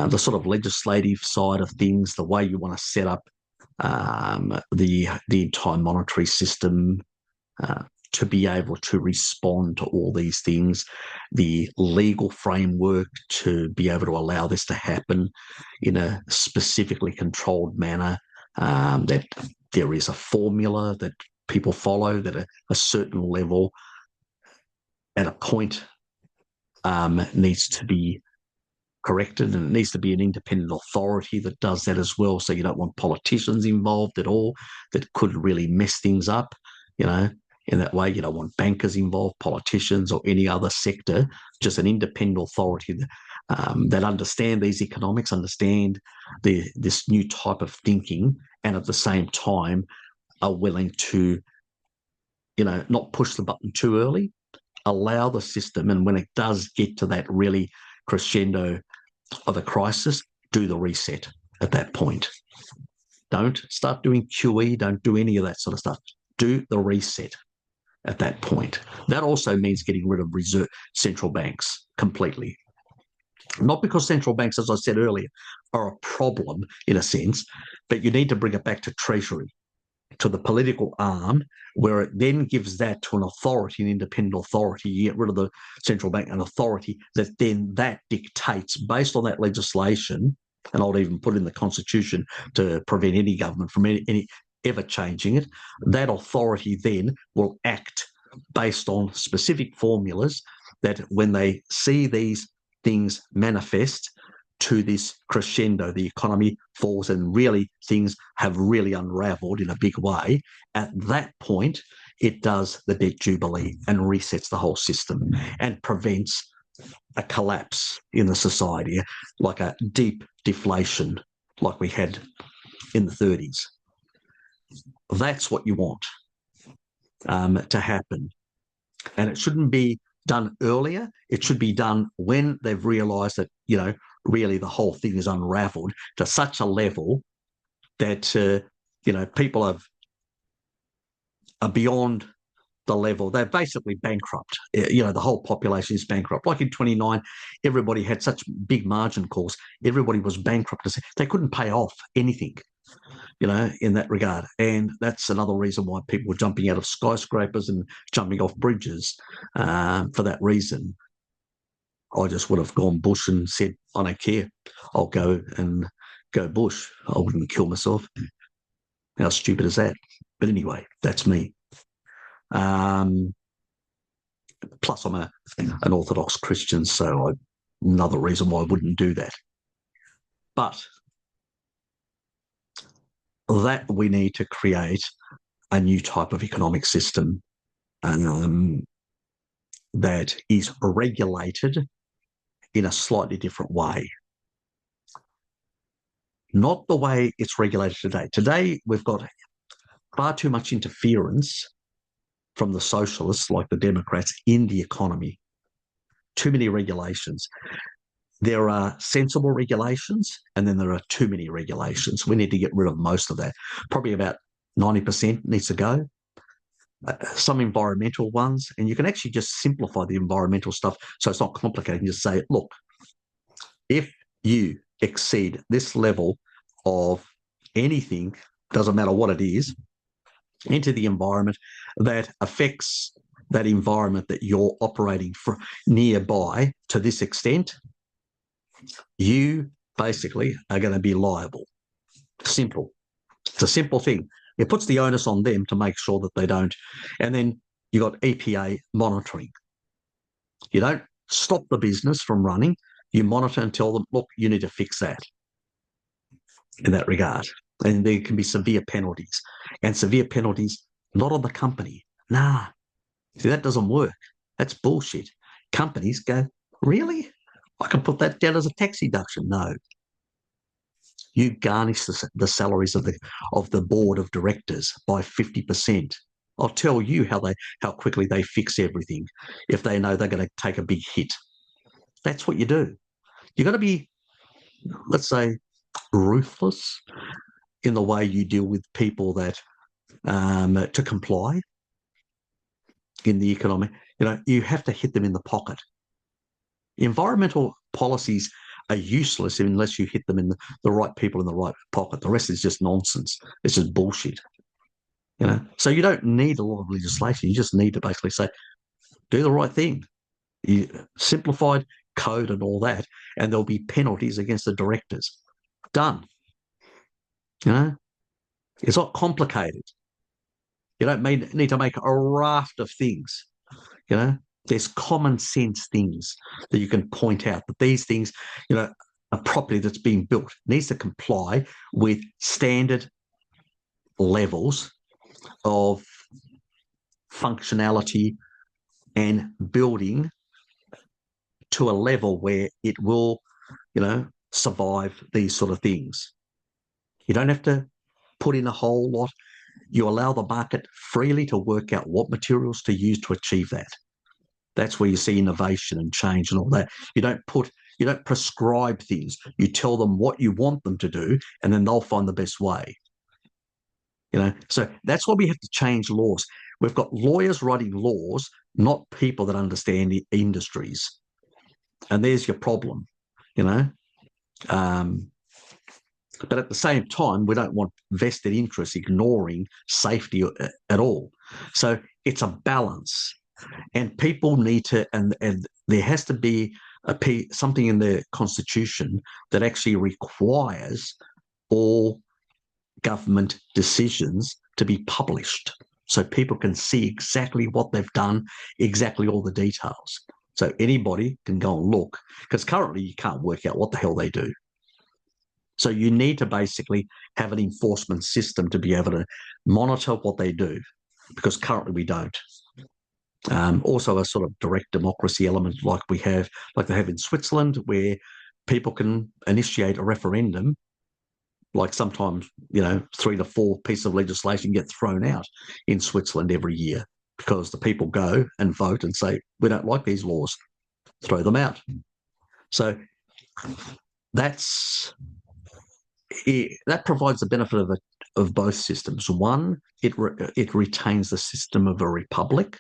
the sort of legislative side of things, the way you want to set up the entire monetary system to be able to respond to all these things, the legal framework to be able to allow this to happen in a specifically controlled manner, that there is a formula that people follow, that a certain level at a point needs to be corrected, and it needs to be an independent authority that does that as well. So you don't want politicians involved at all that could really mess things up, in that way. You don't want bankers involved, politicians, or any other sector, just an independent authority that understand these economics, understand this new type of thinking, and at the same time are willing to, not push the button too early, allow the system, and when it does get to that really crescendo of a crisis, do the reset at that point. Don't start doing QE, don't do any of that sort of stuff. Do the reset at that point. That also means getting rid of central banks completely. Not because central banks, as I said earlier, are a problem in a sense, but you need to bring it back to Treasury, to the political arm, where it then gives that to an authority, an independent authority. You get rid of the central bank, an authority that dictates based on that legislation, and I'll even put in the Constitution to prevent any government from any ever changing it. That authority then will act based on specific formulas that when they see these things manifest to this crescendo, the economy falls and really things have really unraveled in a big way, at that point, it does the debt jubilee and resets the whole system and prevents a collapse in the society, like a deep deflation like we had in the 30s. That's what you want to happen. And it shouldn't be done earlier. It should be done when they've realised that, really the whole thing is unravelled to such a level that, people are beyond the level. They're basically bankrupt. The whole population is bankrupt. Like in 29, everybody had such big margin calls. Everybody was bankrupt. They couldn't pay off anything, in that regard. And that's another reason why people were jumping out of skyscrapers and jumping off bridges for that reason. I just would have gone bush and said, I don't care. I'll go bush. I wouldn't kill myself. How stupid is that? But anyway, that's me. Plus, I'm an Orthodox Christian, so another reason why I wouldn't do that. But that we need to create a new type of economic system that is regulated in a slightly different way. Not the way it's regulated today. Today, we've got far too much interference from the socialists, like the Democrats, in the economy. Too many regulations. There are sensible regulations, and then there are too many regulations. We need to get rid of most of that. Probably about 90% needs to go. Some environmental ones, and you can actually just simplify the environmental stuff so it's not complicated. You just say, look, if you exceed this level of anything, doesn't matter what it is, into the environment that affects that environment that you're operating nearby to this extent, you basically are going to be liable. Simple. It's a simple thing. It puts the onus on them to make sure that they don't. And then you got EPA monitoring. You don't stop the business from running. You monitor and tell them, look, you need to fix that in that regard. And there can be severe penalties. And severe penalties, not on the company. Nah. See, that doesn't work. That's bullshit. Companies go, really? I can put that down as a tax deduction. No. You garnish the salaries of the board of directors by 50%. I'll tell you how quickly they fix everything if they know they're going to take a big hit. That's what you do. You've got to be, let's say, ruthless in the way you deal with people that to comply in the economy. You have to hit them in the pocket. Environmental policies are useless unless you hit them in the right people in the right pocket. The rest is just nonsense. It's just bullshit. So you don't need a lot of legislation. You just need to basically say, do the right thing. Simplified code and all that, and there'll be penalties against the directors. Done. It's not complicated. You don't need to make a raft of things. There's common sense things that you can point out that these things, a property that's being built needs to comply with standard levels of functionality and building to a level where it will, survive these sort of things. You don't have to put in a whole lot. You allow the market freely to work out what materials to use to achieve that. That's where you see innovation and change and all that. You don't prescribe things. You tell them what you want them to do, and then they'll find the best way. So that's why we have to change laws. We've got lawyers writing laws, not people that understand the industries. And there's your problem, but at the same time, we don't want vested interests ignoring safety at all. So it's a balance. And people need to, and there has to be something in the Constitution that actually requires all government decisions to be published so people can see exactly what they've done, exactly all the details. So anybody can go and look, because currently you can't work out what the hell they do. So you need to basically have an enforcement system to be able to monitor what they do, because currently we don't. Also a sort of direct democracy element like they have in Switzerland, where people can initiate a referendum. Like sometimes, 3 to 4 pieces of legislation get thrown out in Switzerland every year because the people go and vote and say, we don't like these laws, throw them out. So that provides the benefit of both systems. One, it retains the system of a republic.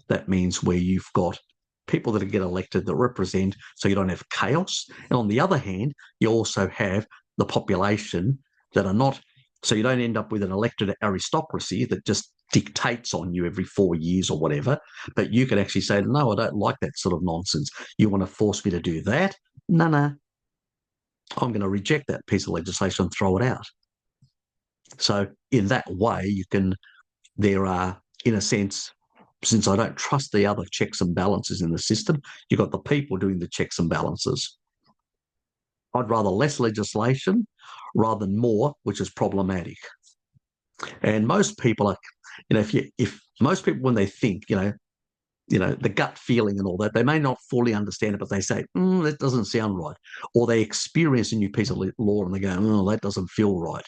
That means where you've got people that get elected that represent, so you don't have chaos. And on the other hand, you also have the population that are not, so you don't end up with an elected aristocracy that just dictates on you every 4 years or whatever, but you can actually say, no, I don't like that sort of nonsense. You want to force me to do that? No. I'm going to reject that piece of legislation and throw it out. So in that way, there are, in a sense, since I don't trust the other checks and balances in the system, you've got the people doing the checks and balances. I'd rather less legislation rather than more, which is problematic. And most people are, if most people, when they think, the gut feeling and all that, they may not fully understand it, but they say, that doesn't sound right. Or they experience a new piece of law and they go, oh, that doesn't feel right.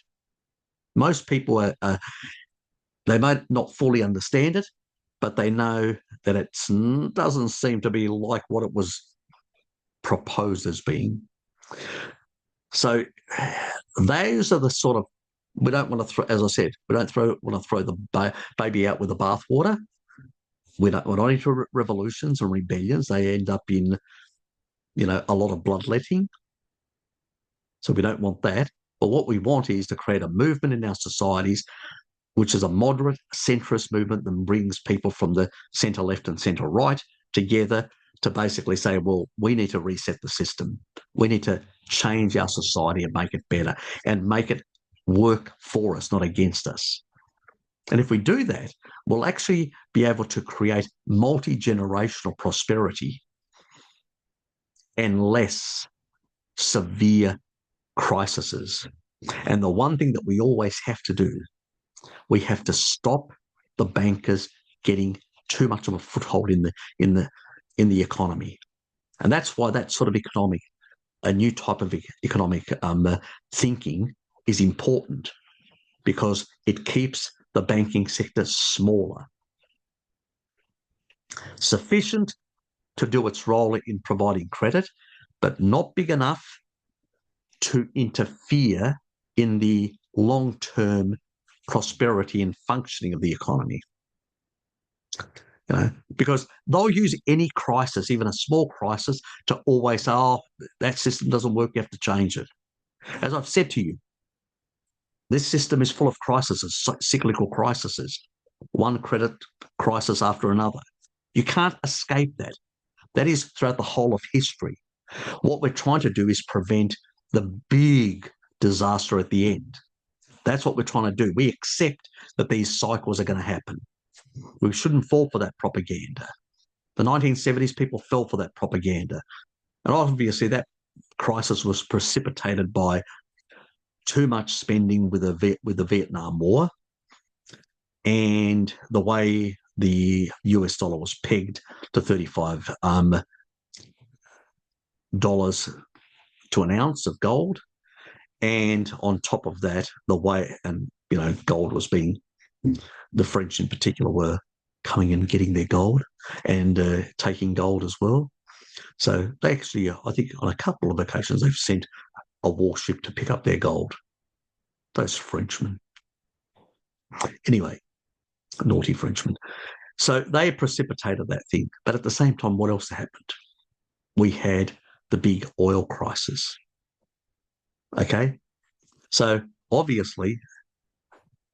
Most people they might not fully understand it, but they know that it doesn't seem to be like what it was proposed as being. So those are the sort of, we don't want to throw, as I said, we don't want to throw the baby out with the bathwater. We're not into revolutions and rebellions. They end up in, a lot of bloodletting. So we don't want that. But what we want is to create a movement in our societies, which is a moderate centrist movement that brings people from the centre left and centre right together to basically say, well, we need to reset the system. We need to change our society and make it better and make it work for us, not against us. And if we do that, we'll actually be able to create multi-generational prosperity and less severe crises. And the one thing that we always have to do, we have to stop the bankers getting too much of a foothold in the economy. And that's why that sort of a new type of economic thinking is important, because it keeps the banking sector smaller, sufficient to do its role in providing credit, but not big enough to interfere in the long-term prosperity and functioning of the economy. Because they'll use any crisis, even a small crisis, to always say, oh, that system doesn't work, you have to change it. As I've said to you, this system is full of crises, cyclical crises, one credit crisis after another. You can't escape that. That is throughout the whole of history. What we're trying to do is prevent the big disaster at the end. That's what we're trying to do. We accept that these cycles are going to happen. We shouldn't fall for that propaganda. The 1970s, people fell for that propaganda. And obviously that crisis was precipitated by too much spending with the Vietnam War and the way the US dollar was pegged to 35 to an ounce of gold. And on top of that, the way, and gold was being, the French in particular were coming and getting their gold and taking gold as well. So they actually, I think on a couple of occasions, they've sent a warship to pick up their gold. Those Frenchmen. Anyway, naughty Frenchmen. So they precipitated that thing. But at the same time, what else happened? We had the big oil crisis. Okay? So obviously,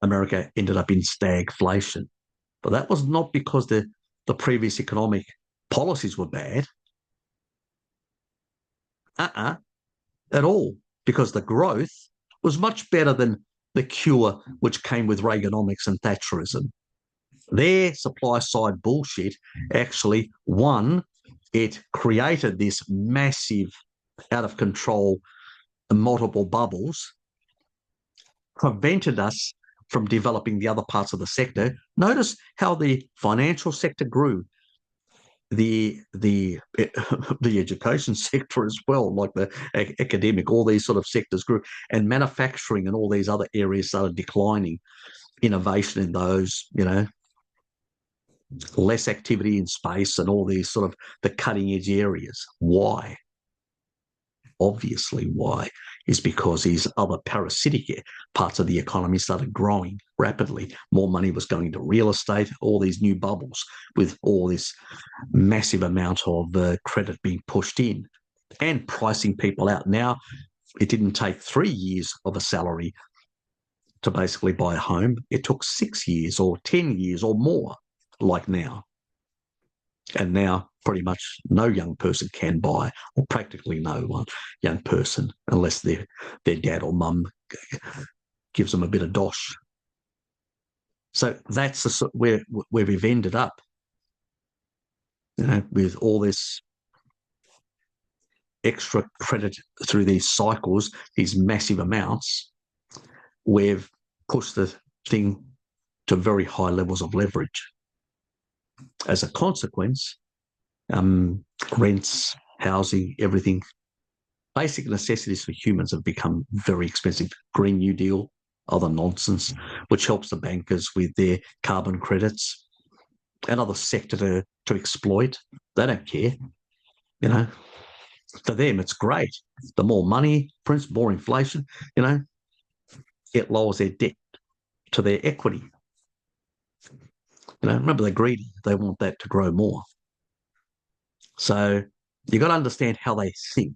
America ended up in stagflation. But that was not because the previous economic policies were bad. At all. Because the growth was much better than the cure which came with Reaganomics and Thatcherism. Their supply side bullshit actually, one, it created this massive, out of control, multiple bubbles, prevented us from developing the other parts of the sector. Notice how the financial sector grew, the education sector as well, like the academic, all these sort of sectors grew, and manufacturing and all these other areas started declining. Innovation in those, less activity in space and all these sort of the cutting edge areas. Why? Obviously, why is because these other parasitic parts of the economy started growing rapidly. More money was going to real estate, all these new bubbles with all this massive amount of credit being pushed in and pricing people out. Now, it didn't take 3 years of a salary to basically buy a home. It took 6 years or 10 years or more, like now. And now pretty much no young person can buy, or practically no one young person, unless their dad or mum gives them a bit of dosh. So that's where we've ended up, with all this extra credit through these cycles, these massive amounts. We've pushed the thing to very high levels of leverage. As a consequence, rents, housing, everything, basic necessities for humans have become very expensive. Green New Deal, other nonsense, which helps the bankers with their carbon credits, another sector to exploit. They don't care. For them, it's great. The more money prints, more inflation, it lowers their debt to their equity. Remember, they're greedy. They want that to grow more. So you've got to understand how they think.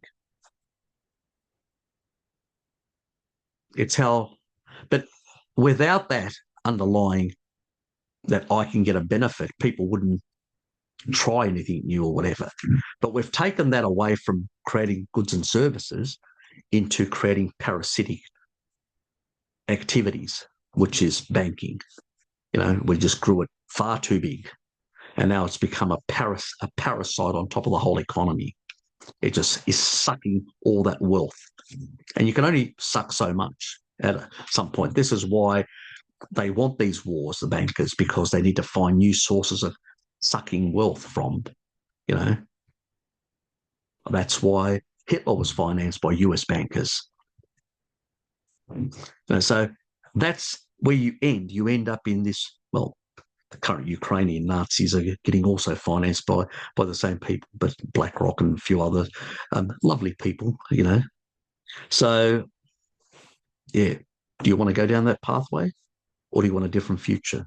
It's how, but without that underlying that I can get a benefit, people wouldn't try anything new or whatever. But we've taken that away from creating goods and services into creating parasitic activities, which is banking. We just grew it far too big. And now it's become a parasite on top of the whole economy. It just is sucking all that wealth. And you can only suck so much at some point. This is why they want these wars, the bankers, because they need to find new sources of sucking wealth from, That's why Hitler was financed by US bankers. So that's where you end. You end up in this, well, the current Ukrainian Nazis are getting also financed by the same people, but BlackRock and a few other lovely people, So, yeah, do you want to go down that pathway, or do you want a different future?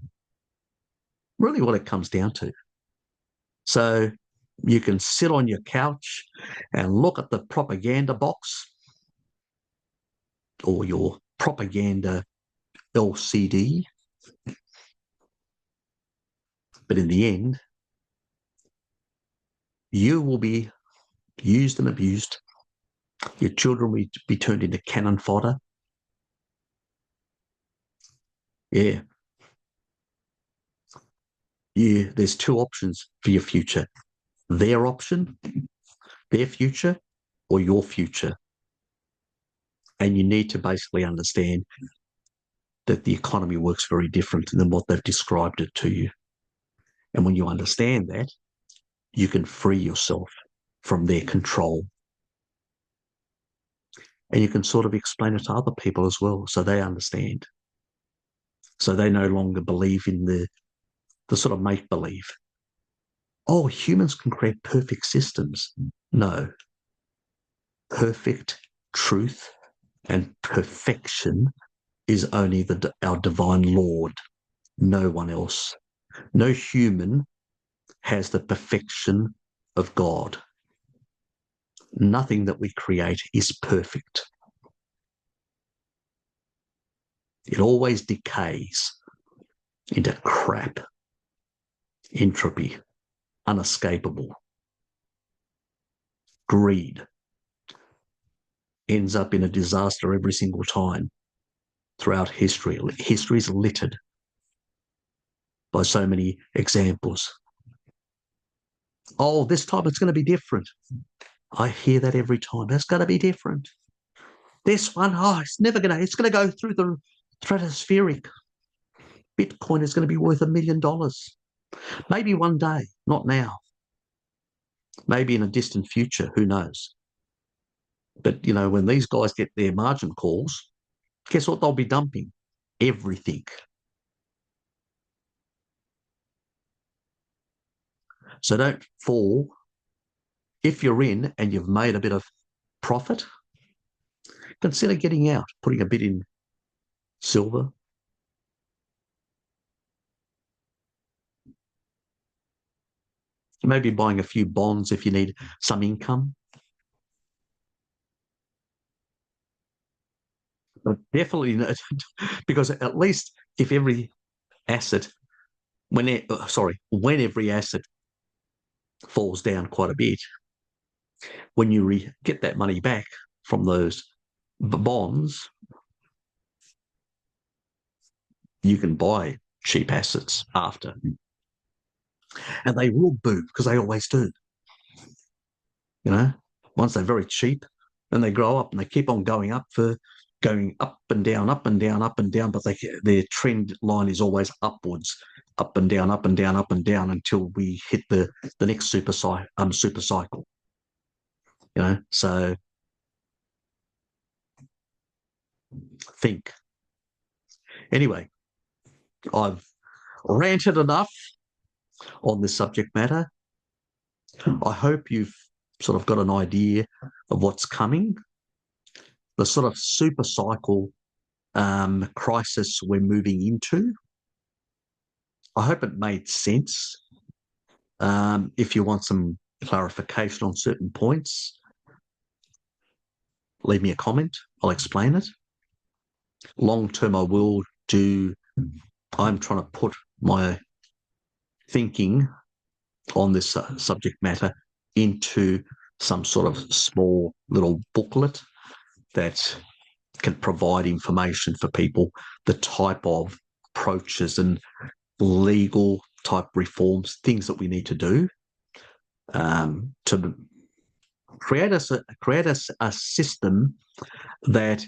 Really what it comes down to. So you can sit on your couch and look at the propaganda box or your propaganda LCD. But in the end, you will be used and abused. Your children will be turned into cannon fodder. Yeah. There's two options for your future. Their option, their future, or your future. And you need to basically understand that the economy works very different than what they've described it to you. And when you understand that, you can free yourself from their control. And you can sort of explain it to other people as well, so they understand. So they no longer believe in the sort of make believe. Oh, humans can create perfect systems. No, perfect truth and perfection is only our divine Lord, no one else. No human has the perfection of God. Nothing that we create is perfect. It always decays into crap, entropy, unescapable. Greed ends up in a disaster every single time throughout history. History is littered by so many examples. Oh, this time it's going to be different. I hear that every time. It's going to be different. This one, oh, it's going to go through the stratospheric. Bitcoin is going to be worth $1 million. Maybe one day, not now. Maybe in a distant future, who knows? But, when these guys get their margin calls, guess what they'll be dumping? Everything. So don't fall. If you're in and you've made a bit of profit, consider getting out, putting a bit in silver. Maybe buying a few bonds if you need some income. But definitely, because at least if every asset, when every asset falls down quite a bit, when you get that money back from those bonds, you can buy cheap assets after. And they will boom because they always do. Once they're very cheap, and they grow up and they keep on going up and down, up and down, up and down, but their trend line is always upwards, up and down, up and down, up and down until we hit the next super cycle. So think. Anyway, I've ranted enough on this subject matter. I hope you've sort of got an idea of what's coming. The sort of super cycle crisis we're moving into. I hope it made sense. If you want some clarification on certain points, leave me a comment. I'll explain it. Long term, I'm trying to put my thinking on this subject matter into some sort of small little booklet that can provide information for people, the type of approaches and legal type reforms, things that we need to do to create a system that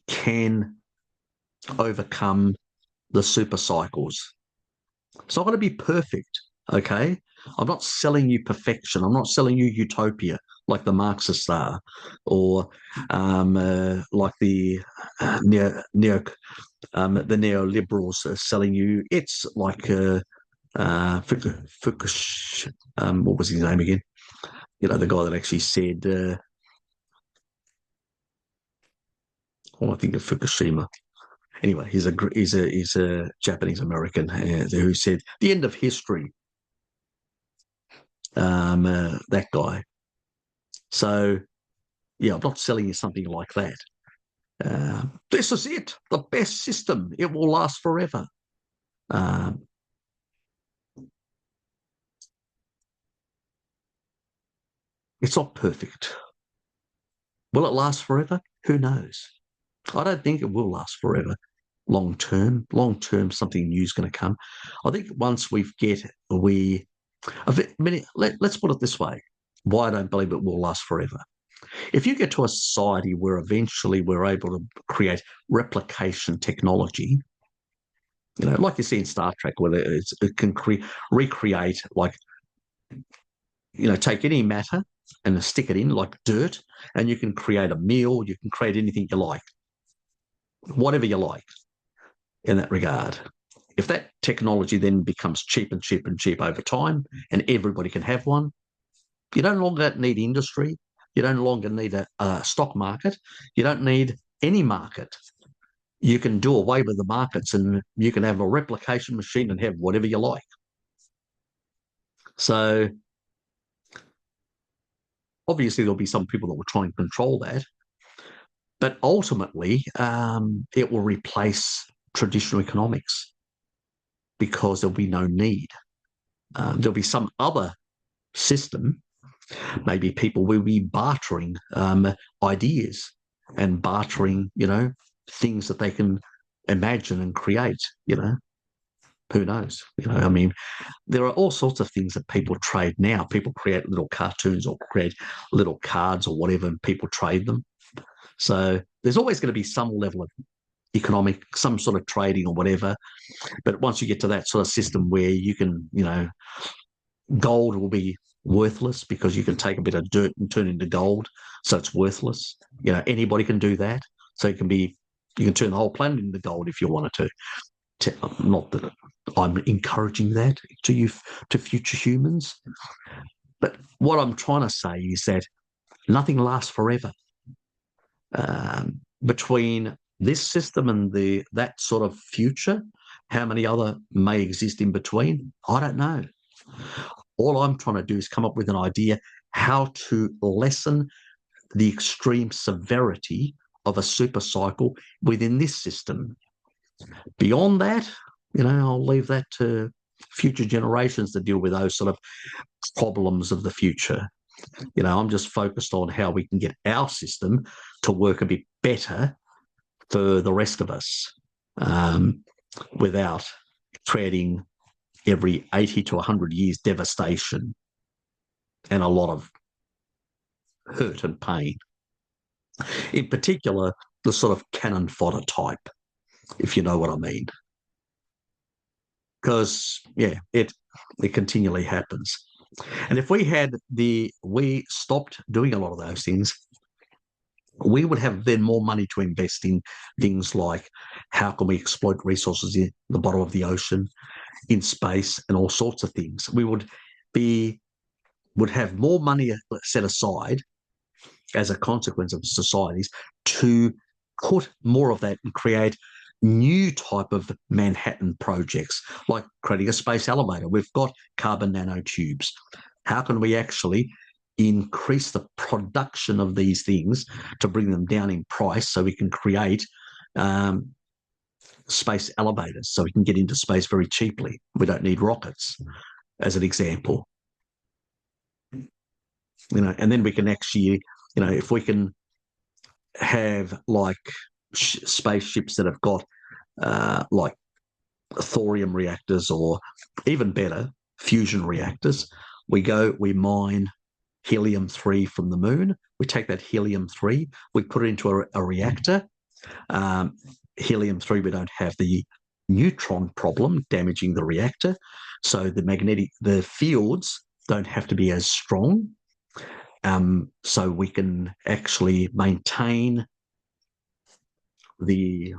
can overcome the super cycles. It's not going to be perfect, okay? I'm not selling you perfection. I'm not selling you utopia like the Marxists are, or like the neoliberals are selling you. It's like Fukush, what was his name again? The guy that actually said, I think of Fukushima. Anyway, he's a Japanese American who said the end of history. That guy. So, yeah, I'm not selling you something like that. This is it, the best system. It will last forever. It's not perfect. Will it last forever? Who knows? I don't think it will last forever. Long term, something new is going to come. I think once let's put it this way. Why I don't believe it will last forever. If you get to a society where eventually we're able to create replication technology, like you see in Star Trek, where it can recreate, like, take any matter and stick it in like dirt, and you can create a meal, you can create anything you like, whatever you like in that regard. If that technology then becomes cheap and cheap and cheap over time, and everybody can have one, you no longer need industry. You no longer need a stock market. You don't need any market. You can do away with the markets and you can have a replication machine and have whatever you like. So obviously there'll be some people that will try and control that, but ultimately it will replace traditional economics because there'll be no need. There'll be some other system. Maybe people will be bartering ideas and bartering, things that they can imagine and create, who knows? I mean, there are all sorts of things that people trade now. People create little cartoons or create little cards or whatever, and people trade them. So there's always going to be some level of economic, some sort of trading or whatever. But once you get to that sort of system where you can, gold will be worthless because you can take a bit of dirt and turn it into gold, so it's worthless. Anybody can do that. So you can turn the whole planet into gold if you wanted to. Not that I'm encouraging that to future humans, but what I'm trying to say is that nothing lasts forever. Between this system and that sort of future, how many other may exist in between? I don't know. All I'm trying to do is come up with an idea how to lessen the extreme severity of a super cycle within this system. Beyond that, I'll leave that to future generations to deal with those sort of problems of the future. I'm just focused on how we can get our system to work a bit better for the rest of us without creating every 80 to 100 years devastation and a lot of hurt and pain. In particular, the sort of cannon fodder type, if you know what I mean. Because, it continually happens. And if we stopped doing a lot of those things, we would have then more money to invest in things like how can we exploit resources in the bottom of the ocean, in space, and all sorts of things. We would have more money set aside as a consequence of societies to put more of that and create new type of Manhattan projects, like creating a space elevator. We've got carbon nanotubes. How can we actually increase the production of these things to bring them down in price so we can create space elevators so we can get into space very cheaply? We don't need rockets, as an example. And then we can actually, if we can have like spaceships that have got like thorium reactors or even better, fusion reactors. We mine helium-3 from the moon. We take that helium-3, we put it into a reactor. Helium-3, we don't have the neutron problem damaging the reactor. So the fields don't have to be as strong. So we can actually maintain the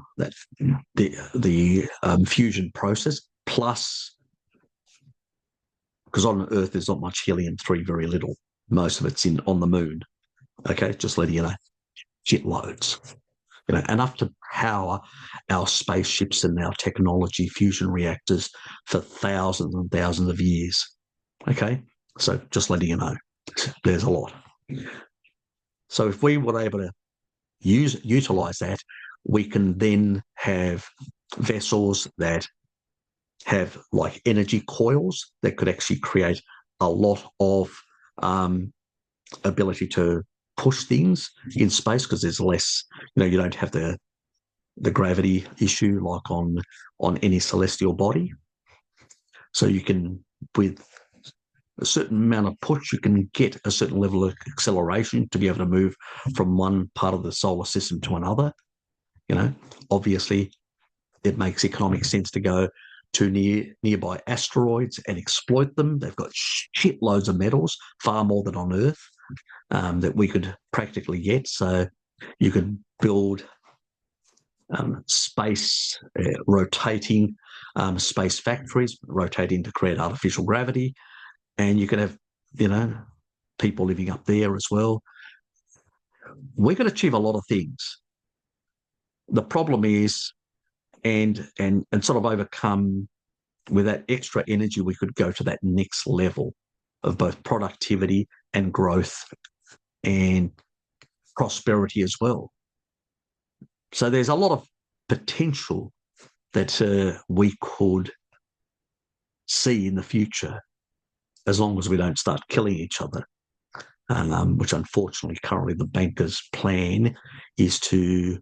fusion process, plus, because on Earth there's not much helium-3, very little. Most of it's on the moon. Okay, just letting you know, shitloads. Enough to power our spaceships and our technology fusion reactors for thousands and thousands of years. Okay, so just letting you know, there's a lot. So if we were able to utilize that, we can then have vessels that have like energy coils that could actually create a lot of ability to push things in space, because there's less, you don't have the gravity issue like on any celestial body. So you can, with a certain amount of push, you can get a certain level of acceleration to be able to move from one part of the solar system to another. Obviously it makes economic sense to go to nearby asteroids and exploit them. They've got shitloads of metals, far more than on Earth. that we could practically get. So you could build space rotating space factories, rotating to create artificial gravity, and you could have, people living up there as well. We could achieve a lot of things. The problem is, and sort of overcome with that extra energy, we could go to that next level of both productivity and growth and prosperity as well. So there's a lot of potential that we could see in the future, as long as we don't start killing each other, which unfortunately currently the bankers' plan is to,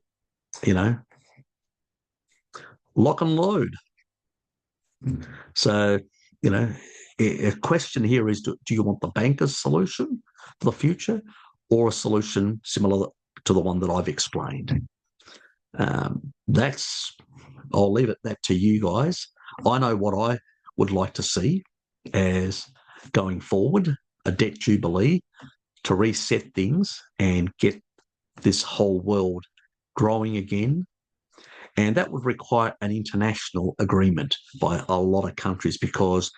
lock and load. So, a question here is, do you want the bankers' solution for the future, or a solution similar to the one that I've explained? I'll leave that to you guys. I know what I would like to see as going forward, a debt jubilee to reset things and get this whole world growing again. And that would require an international agreement by a lot of countries, because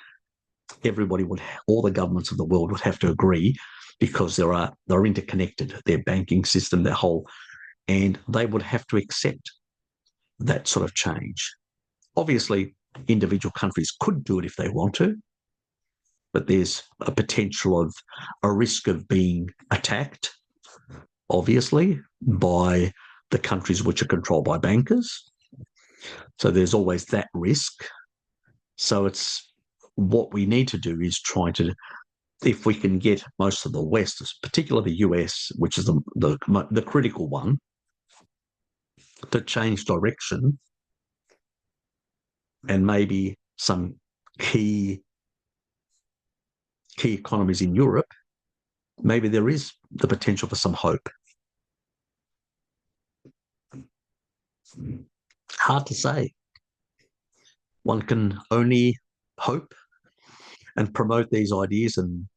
all the governments of the world would have to agree, because they're interconnected, their banking system, their whole, and they would have to accept that sort of change. Obviously, individual countries could do it if they want to, but there's a potential of a risk of being attacked, obviously, by the countries which are controlled by bankers. So there's always that risk. So it's what we need to do is try to, if we can get most of the West, particularly the US, which is the critical one, to change direction, and maybe some key economies in Europe, maybe there is the potential for some hope. Hard to say. One can only hope and promote these ideas, and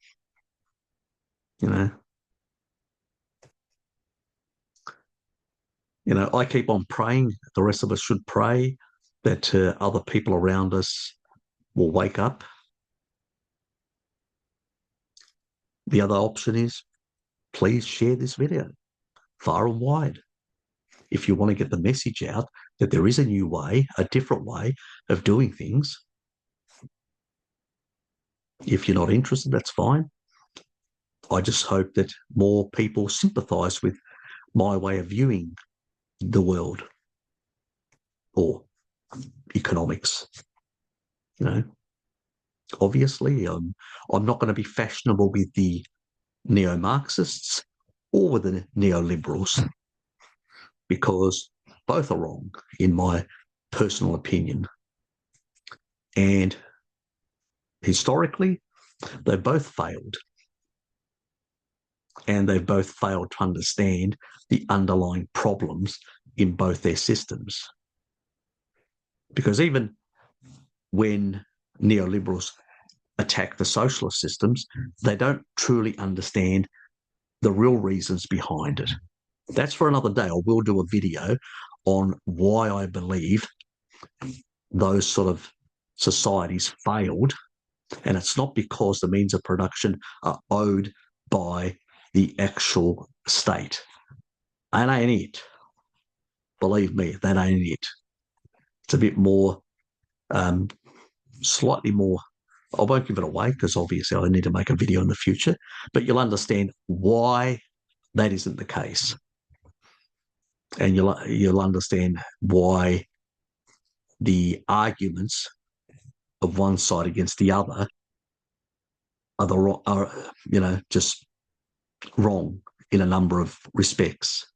I keep on praying. The rest of us should pray that other people around us will wake up. The other option is, please share this video far and wide if you want to get the message out that there is a new way, a different way of doing things. If you're not interested, that's fine. I just hope that more people sympathise with my way of viewing the world or economics. Obviously, I'm not going to be fashionable with the neo-Marxists or with the neoliberals, because both are wrong, in my personal opinion. And historically, they both failed. And they've both failed to understand the underlying problems in both their systems. Because even when neoliberals attack the socialist systems, they don't truly understand the real reasons behind it. That's for another day. I will do a video on why I believe those sort of societies failed. And it's not because the means of production are owed by the actual state. That ain't it. Believe me, that ain't it. It's a bit more, slightly more, I won't give it away because obviously I need to make a video in the future, but you'll understand why that isn't the case. And you'll understand why the arguments of one side against the other are just wrong in a number of respects.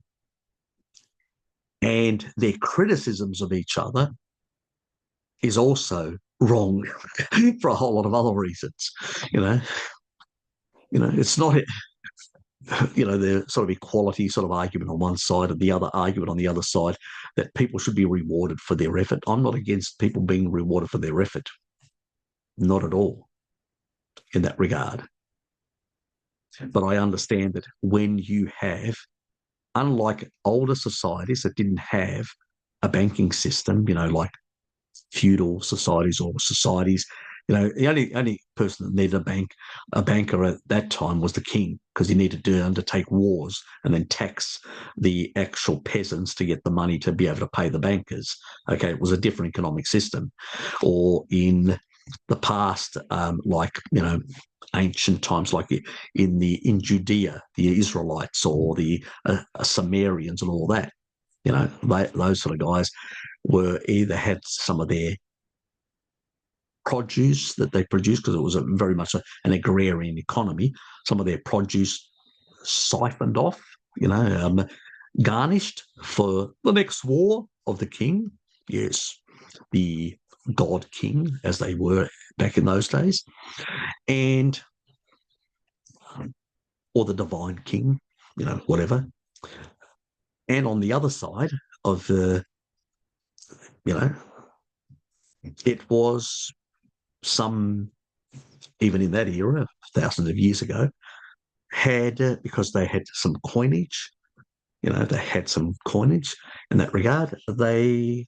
And their criticisms of each other is also wrong for a whole lot of other reasons. It's not the sort of equality sort of argument on one side and the other argument on the other side that people should be rewarded for their effort. I'm not against people being rewarded for their effort. Not at all in that regard. But I understand that when you have, unlike older societies that didn't have a banking system, like feudal societies or societies. The only person that needed a banker at that time was the king, because he needed to undertake wars and then tax the actual peasants to get the money to be able to pay the bankers. Okay, it was a different economic system. Or in the past, ancient times, like in Judea, the Israelites or the Sumerians and all that. Those sort of guys were either had some of their produce that they produced, because it was very much an agrarian economy, some of their produce siphoned off, garnished for the next war of the king. Yes, the god king, as they were back in those days, and or the divine king, whatever. And on the other side of the, it was some, even in that era, thousands of years ago, had, because they had some coinage, they had some coinage in that regard, they,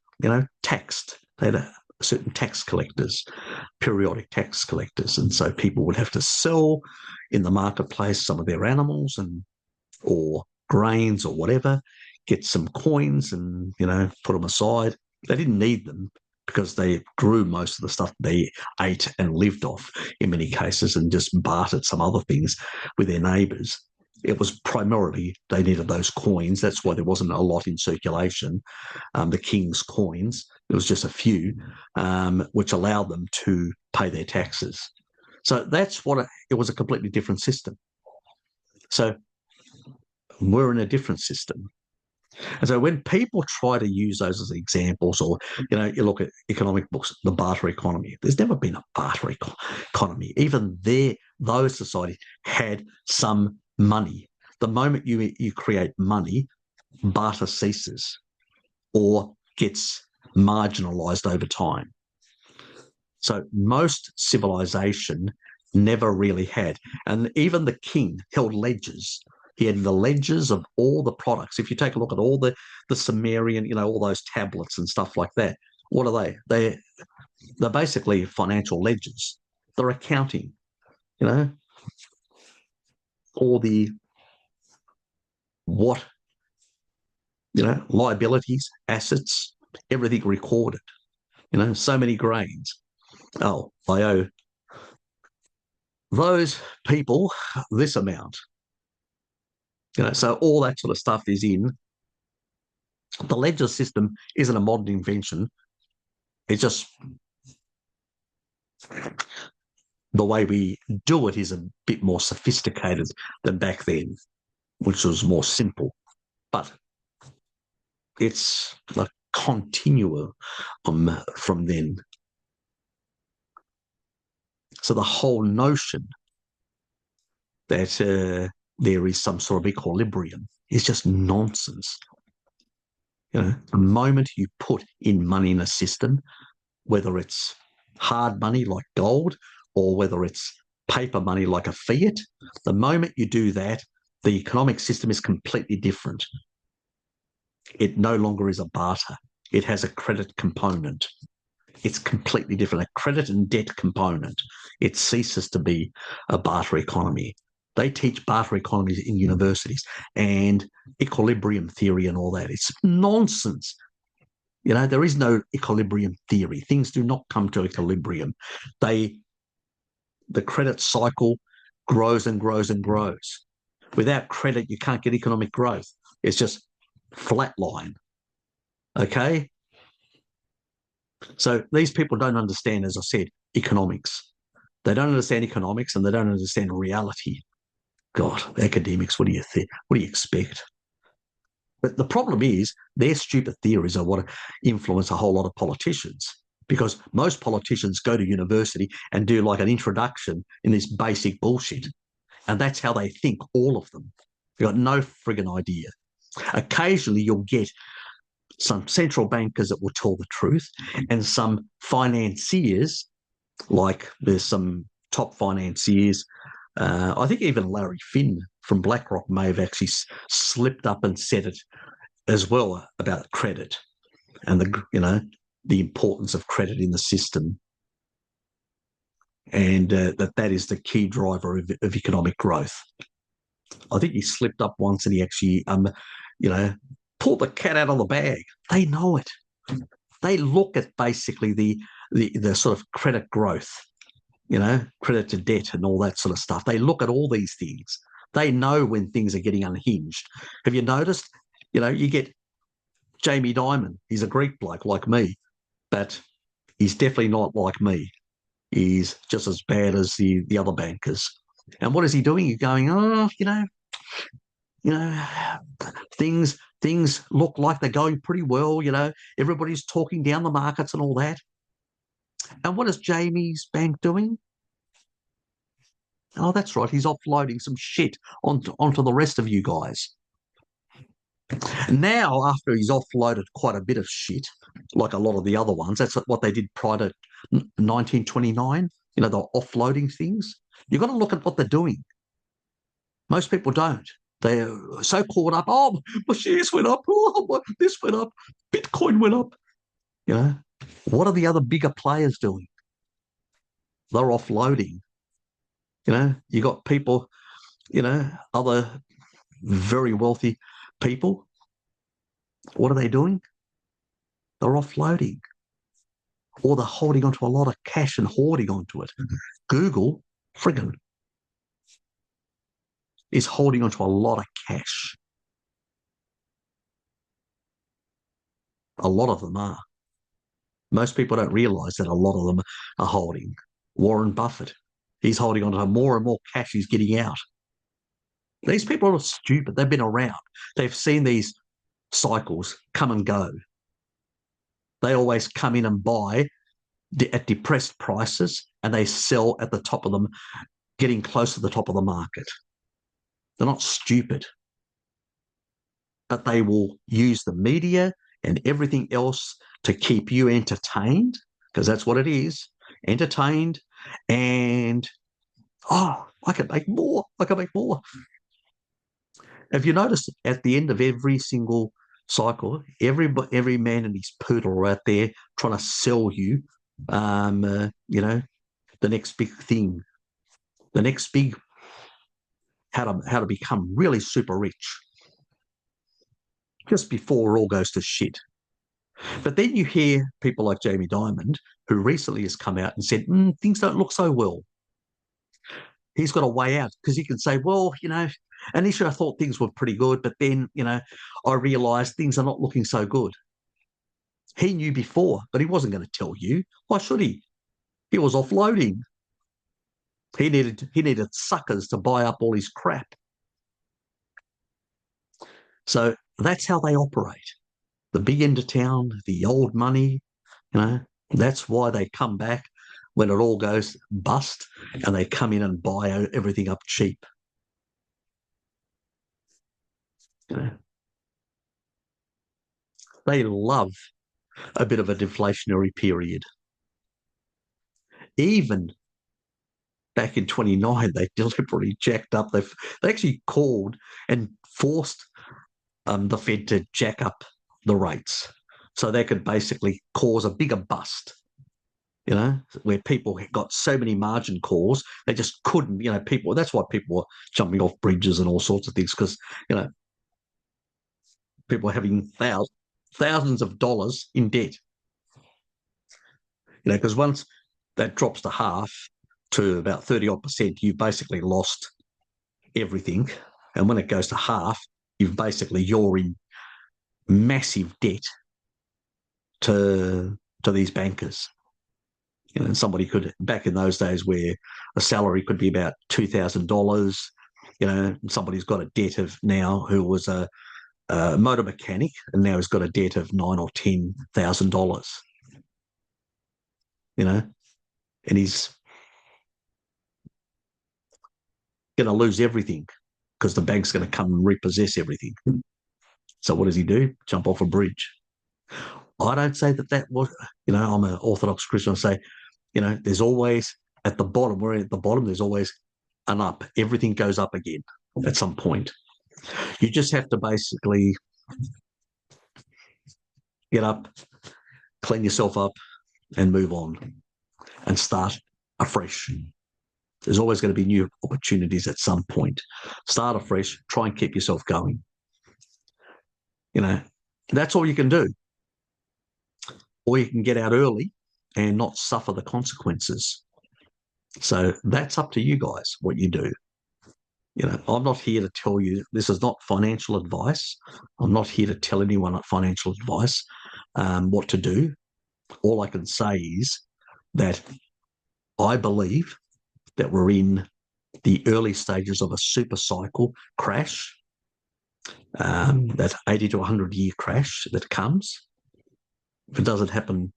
taxed. They had certain tax collectors, periodic tax collectors. And so people would have to sell in the marketplace some of their animals or grains or whatever, get some coins and, put them aside. They didn't need them because they grew most of the stuff they ate and lived off in many cases, and just bartered some other things with their neighbours. It was primarily they needed those coins. That's why there wasn't a lot in circulation. The king's coins, there was just a few, which allowed them to pay their taxes. So that's what it was, a completely different system. So we're in a different system. And so when people try to use those as examples, or, you look at economic books, the barter economy, there's never been a barter economy. Even those societies had some money. The moment you create money, barter ceases or gets marginalized over time. So most civilization never really had. And even the king held ledgers. He had the ledgers of all the products. If you take a look at all the Sumerian, all those tablets and stuff like that, what are they? They're basically financial ledgers. They're accounting, all the what, liabilities, assets, everything recorded, so many grains. Oh, I owe those people this amount. So all that sort of stuff is in. The ledger system isn't a modern invention. It's just the way we do it is a bit more sophisticated than back then, which was more simple. But it's a continuum from then. So the whole notion that there is some sort of equilibrium is just nonsense. The moment you put in money in a system, whether it's hard money like gold or whether it's paper money like a fiat, the moment you do that, the economic system is completely different. It no longer is a barter. It has a credit component. It's completely different, a credit and debt component. It ceases to be a barter economy. They teach barter economies in universities and equilibrium theory and all that. It's nonsense. There is no equilibrium theory. Things do not come to equilibrium. The credit cycle grows and grows and grows. Without credit, you can't get economic growth. It's just flat line. Okay? So these people don't understand, as I said, economics. They don't understand economics and they don't understand reality. God, academics, what do you expect? But the problem is their stupid theories are what influence a whole lot of politicians, because most politicians go to university and do like an introduction in this basic bullshit. And that's how they think, all of them. They've got no friggin' idea. Occasionally you'll get some central bankers that will tell the truth, and some financiers, like there's some top financiers I think even Larry Finn from BlackRock may have actually slipped up and said it as well about credit and the importance of credit in the system, and that is the key driver of economic growth. I think he slipped up once and he actually pulled the cat out of the bag. They know it. They look at basically the sort of credit growth, credit to debt and all that sort of stuff. They look at all these things. They know when things are getting unhinged. Have you noticed? You get Jamie Dimon. He's a Greek bloke like me, but he's definitely not like me. He's just as bad as the other bankers. And what is he doing? He's going, you know, things look like they're going pretty well. Everybody's talking down the markets and all that. And what is Jamie's bank doing? Oh, that's right. He's offloading some shit onto the rest of you guys. Now, after he's offloaded quite a bit of shit, like a lot of the other ones, that's what they did prior to 1929. They're offloading things. You've got to look at what they're doing. Most people don't. They're so caught up. Oh, my shares went up. Oh, this went up. Bitcoin went up. What are the other bigger players doing? They're offloading. You got people, other very wealthy people. What are they doing? They're offloading. Or they're holding onto a lot of cash and hoarding onto it. Google, friggin', is holding onto a lot of cash. A lot of them are. Most people don't realize that a lot of them are holding. Warren Buffett, he's holding onto more and more cash he's getting out. These people are stupid. They've been around. They've seen these cycles come and go. They always come in and buy at depressed prices and they sell at the top of them, getting close to the top of the market. They're not stupid, but they will use the media and everything else to keep you entertained, because that's what it is, entertained, and, I can make more. I can make more. Have you noticed at the end of every single cycle, every man and his poodle are out there trying to sell you, the next big thing, the next big how to become really super rich, just before it all goes to shit. But then you hear people like Jamie Dimon, who recently has come out and said, things don't look so well. He's got a way out because he can say, well, initially I thought things were pretty good, but then, I realised things are not looking so good. He knew before, but he wasn't going to tell you. Why should he? He was offloading. He needed suckers to buy up all his crap. So that's how they operate. The big end of town, the old money, that's why they come back when it all goes bust and they come in and buy everything up cheap. They love a bit of a deflationary period. Even back in 29, they deliberately jacked up. They actually called and forced the Fed to jack up the rates so they could basically cause a bigger bust, where people got so many margin calls, they just couldn't, people, that's why people were jumping off bridges and all sorts of things, because, people are having thousands of dollars in debt, because once that drops to half to about 30-odd%, you've basically lost everything. And when it goes to half, you're in massive debt to these bankers. Somebody could, back in those days where a salary could be about $2,000, somebody's got a debt of now who was a motor mechanic and now has got a debt of $9,000 or $10,000, and he's going to lose everything because the bank's going to come and repossess everything. So what does he do? Jump off a bridge. I don't say that was, I'm an Orthodox Christian. I say, there's always at the bottom, we're at the bottom, there's always and up. Everything goes up again at some point. You just have to basically get up, clean yourself up, and move on and start afresh. There's always going to be new opportunities at some point. Start afresh, try and keep yourself going. That's all you can do. Or you can get out early and not suffer the consequences. So that's up to you guys, what you do. I'm not here to tell you, this is not financial advice. I'm not here to tell anyone financial advice, what to do. All I can say is that I believe that we're in the early stages of a super cycle crash, that 80 to 100 year crash that comes. If it doesn't happen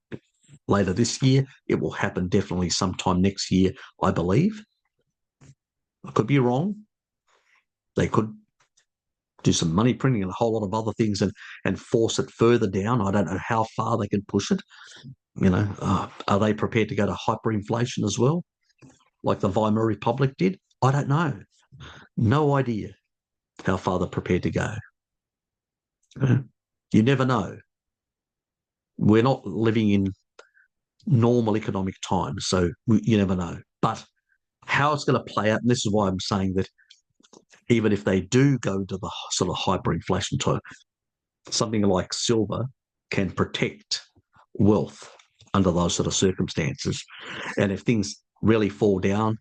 later this year, it will happen definitely sometime next year, I believe. I could be wrong. They could do some money printing and a whole lot of other things and force it further down. I don't know how far they can push it. Are they prepared to go to hyperinflation as well, like the Weimar Republic did? I don't know. No idea how far they're prepared to go. You never know. We're not living in normal economic times, so you never know. But how it's going to play out, and this is why I'm saying that even if they do go to the sort of hyperinflation type, something like silver can protect wealth under those sort of circumstances. And if things really fall down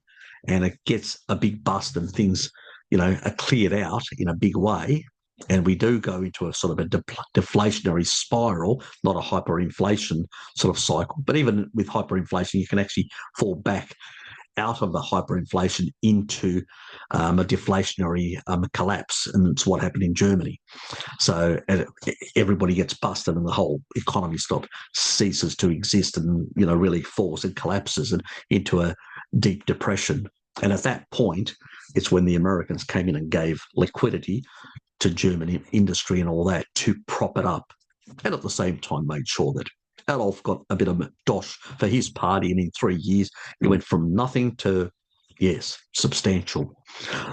and it gets a big bust and things, are cleared out in a big way, and we do go into a sort of a deflationary spiral, not a hyperinflation sort of cycle. But even with hyperinflation, you can actually fall back out of the hyperinflation into a deflationary collapse. And it's what happened in Germany. So everybody gets busted and the whole economy ceases to exist and, really falls and collapses and into a deep depression. And at that point, it's when the Americans came in and gave liquidity to German industry and all that to prop it up. And at the same time made sure that Adolf got a bit of dosh for his party, and in 3 years, it went from nothing to, yes, substantial.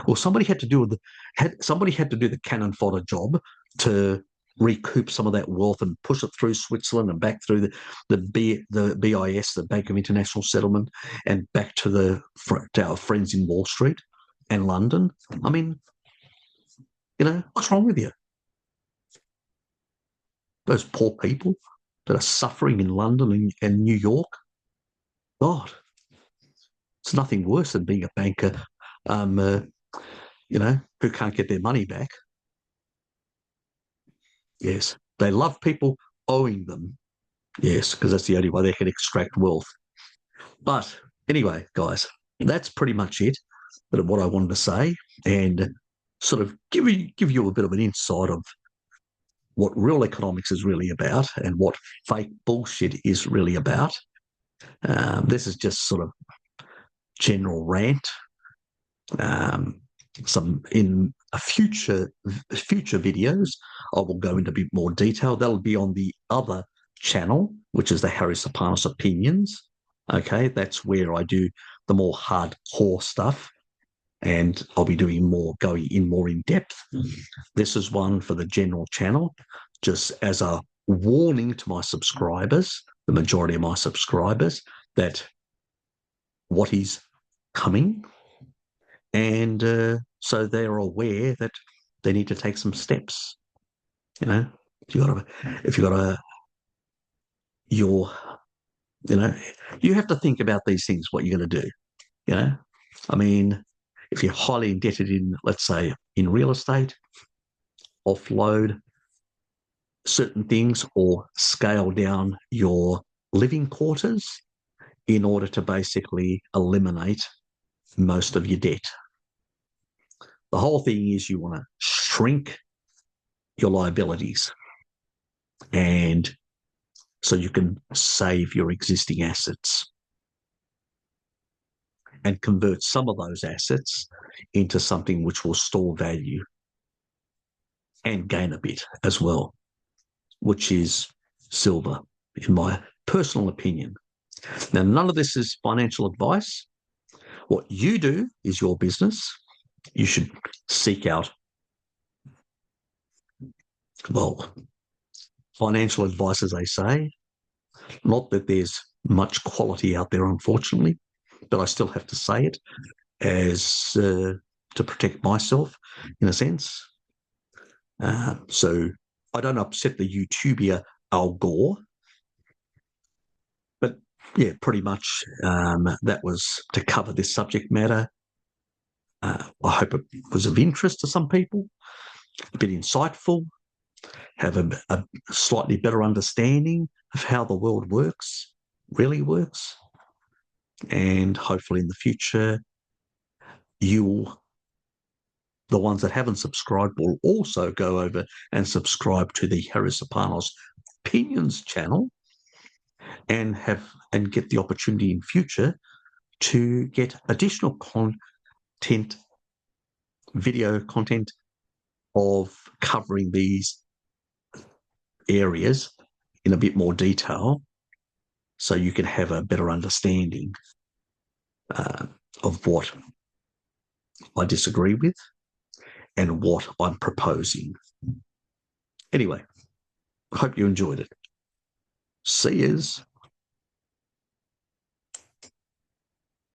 Well, somebody had to do the cannon fodder job to recoup some of that wealth and push it through Switzerland and back through the BIS, the Bank of International Settlement, and back to our friends in Wall Street and London. I mean, what's wrong with you? Those poor people that are suffering in London and New York. God, it's nothing worse than being a banker, who can't get their money back. Yes, they love people owing them. Yes, because that's the only way they can extract wealth. But anyway, guys, that's pretty much it. But what I wanted to say, and sort of give you a bit of an insight of what real economics is really about and what fake bullshit is really about. This is just sort of general rant. Some in a future videos, I will go into a bit more detail. That'll be on the other channel, which is the Harry Sopanos Opinions. Okay, that's where I do the more hardcore stuff, and I'll be doing going in more in depth. This is one for the general channel, just as a warning to my subscribers, the majority of my subscribers, that what is coming, and so they're aware that they need to take some steps. You have to think about these things, what you're going to do. I mean, if you're highly indebted in, let's say, in real estate, offload certain things or scale down your living quarters in order to basically eliminate most of your debt. The whole thing is you want to shrink your liabilities, and so you can save your existing assets and convert some of those assets into something which will store value and gain a bit as well, which is silver, in my personal opinion. Now, none of this is financial advice. What you do is your business. You should seek out, well, financial advice, as they say. Not that there's much quality out there, unfortunately, but I still have to say it as to protect myself in a sense. So I don't upset the YouTuber Al Gore, but yeah, pretty much that was to cover this subject matter. I hope it was of interest to some people, a bit insightful, have a slightly better understanding of how the world works, really works. And hopefully in the future, you'll, the ones that haven't subscribed, will also go over and subscribe to the Harris Sopranos Opinions channel and get the opportunity in future to get additional content, video content of covering these areas in a bit more detail, so you can have a better understanding of what I disagree with and what I'm proposing. Anyway, I hope you enjoyed it. See yous.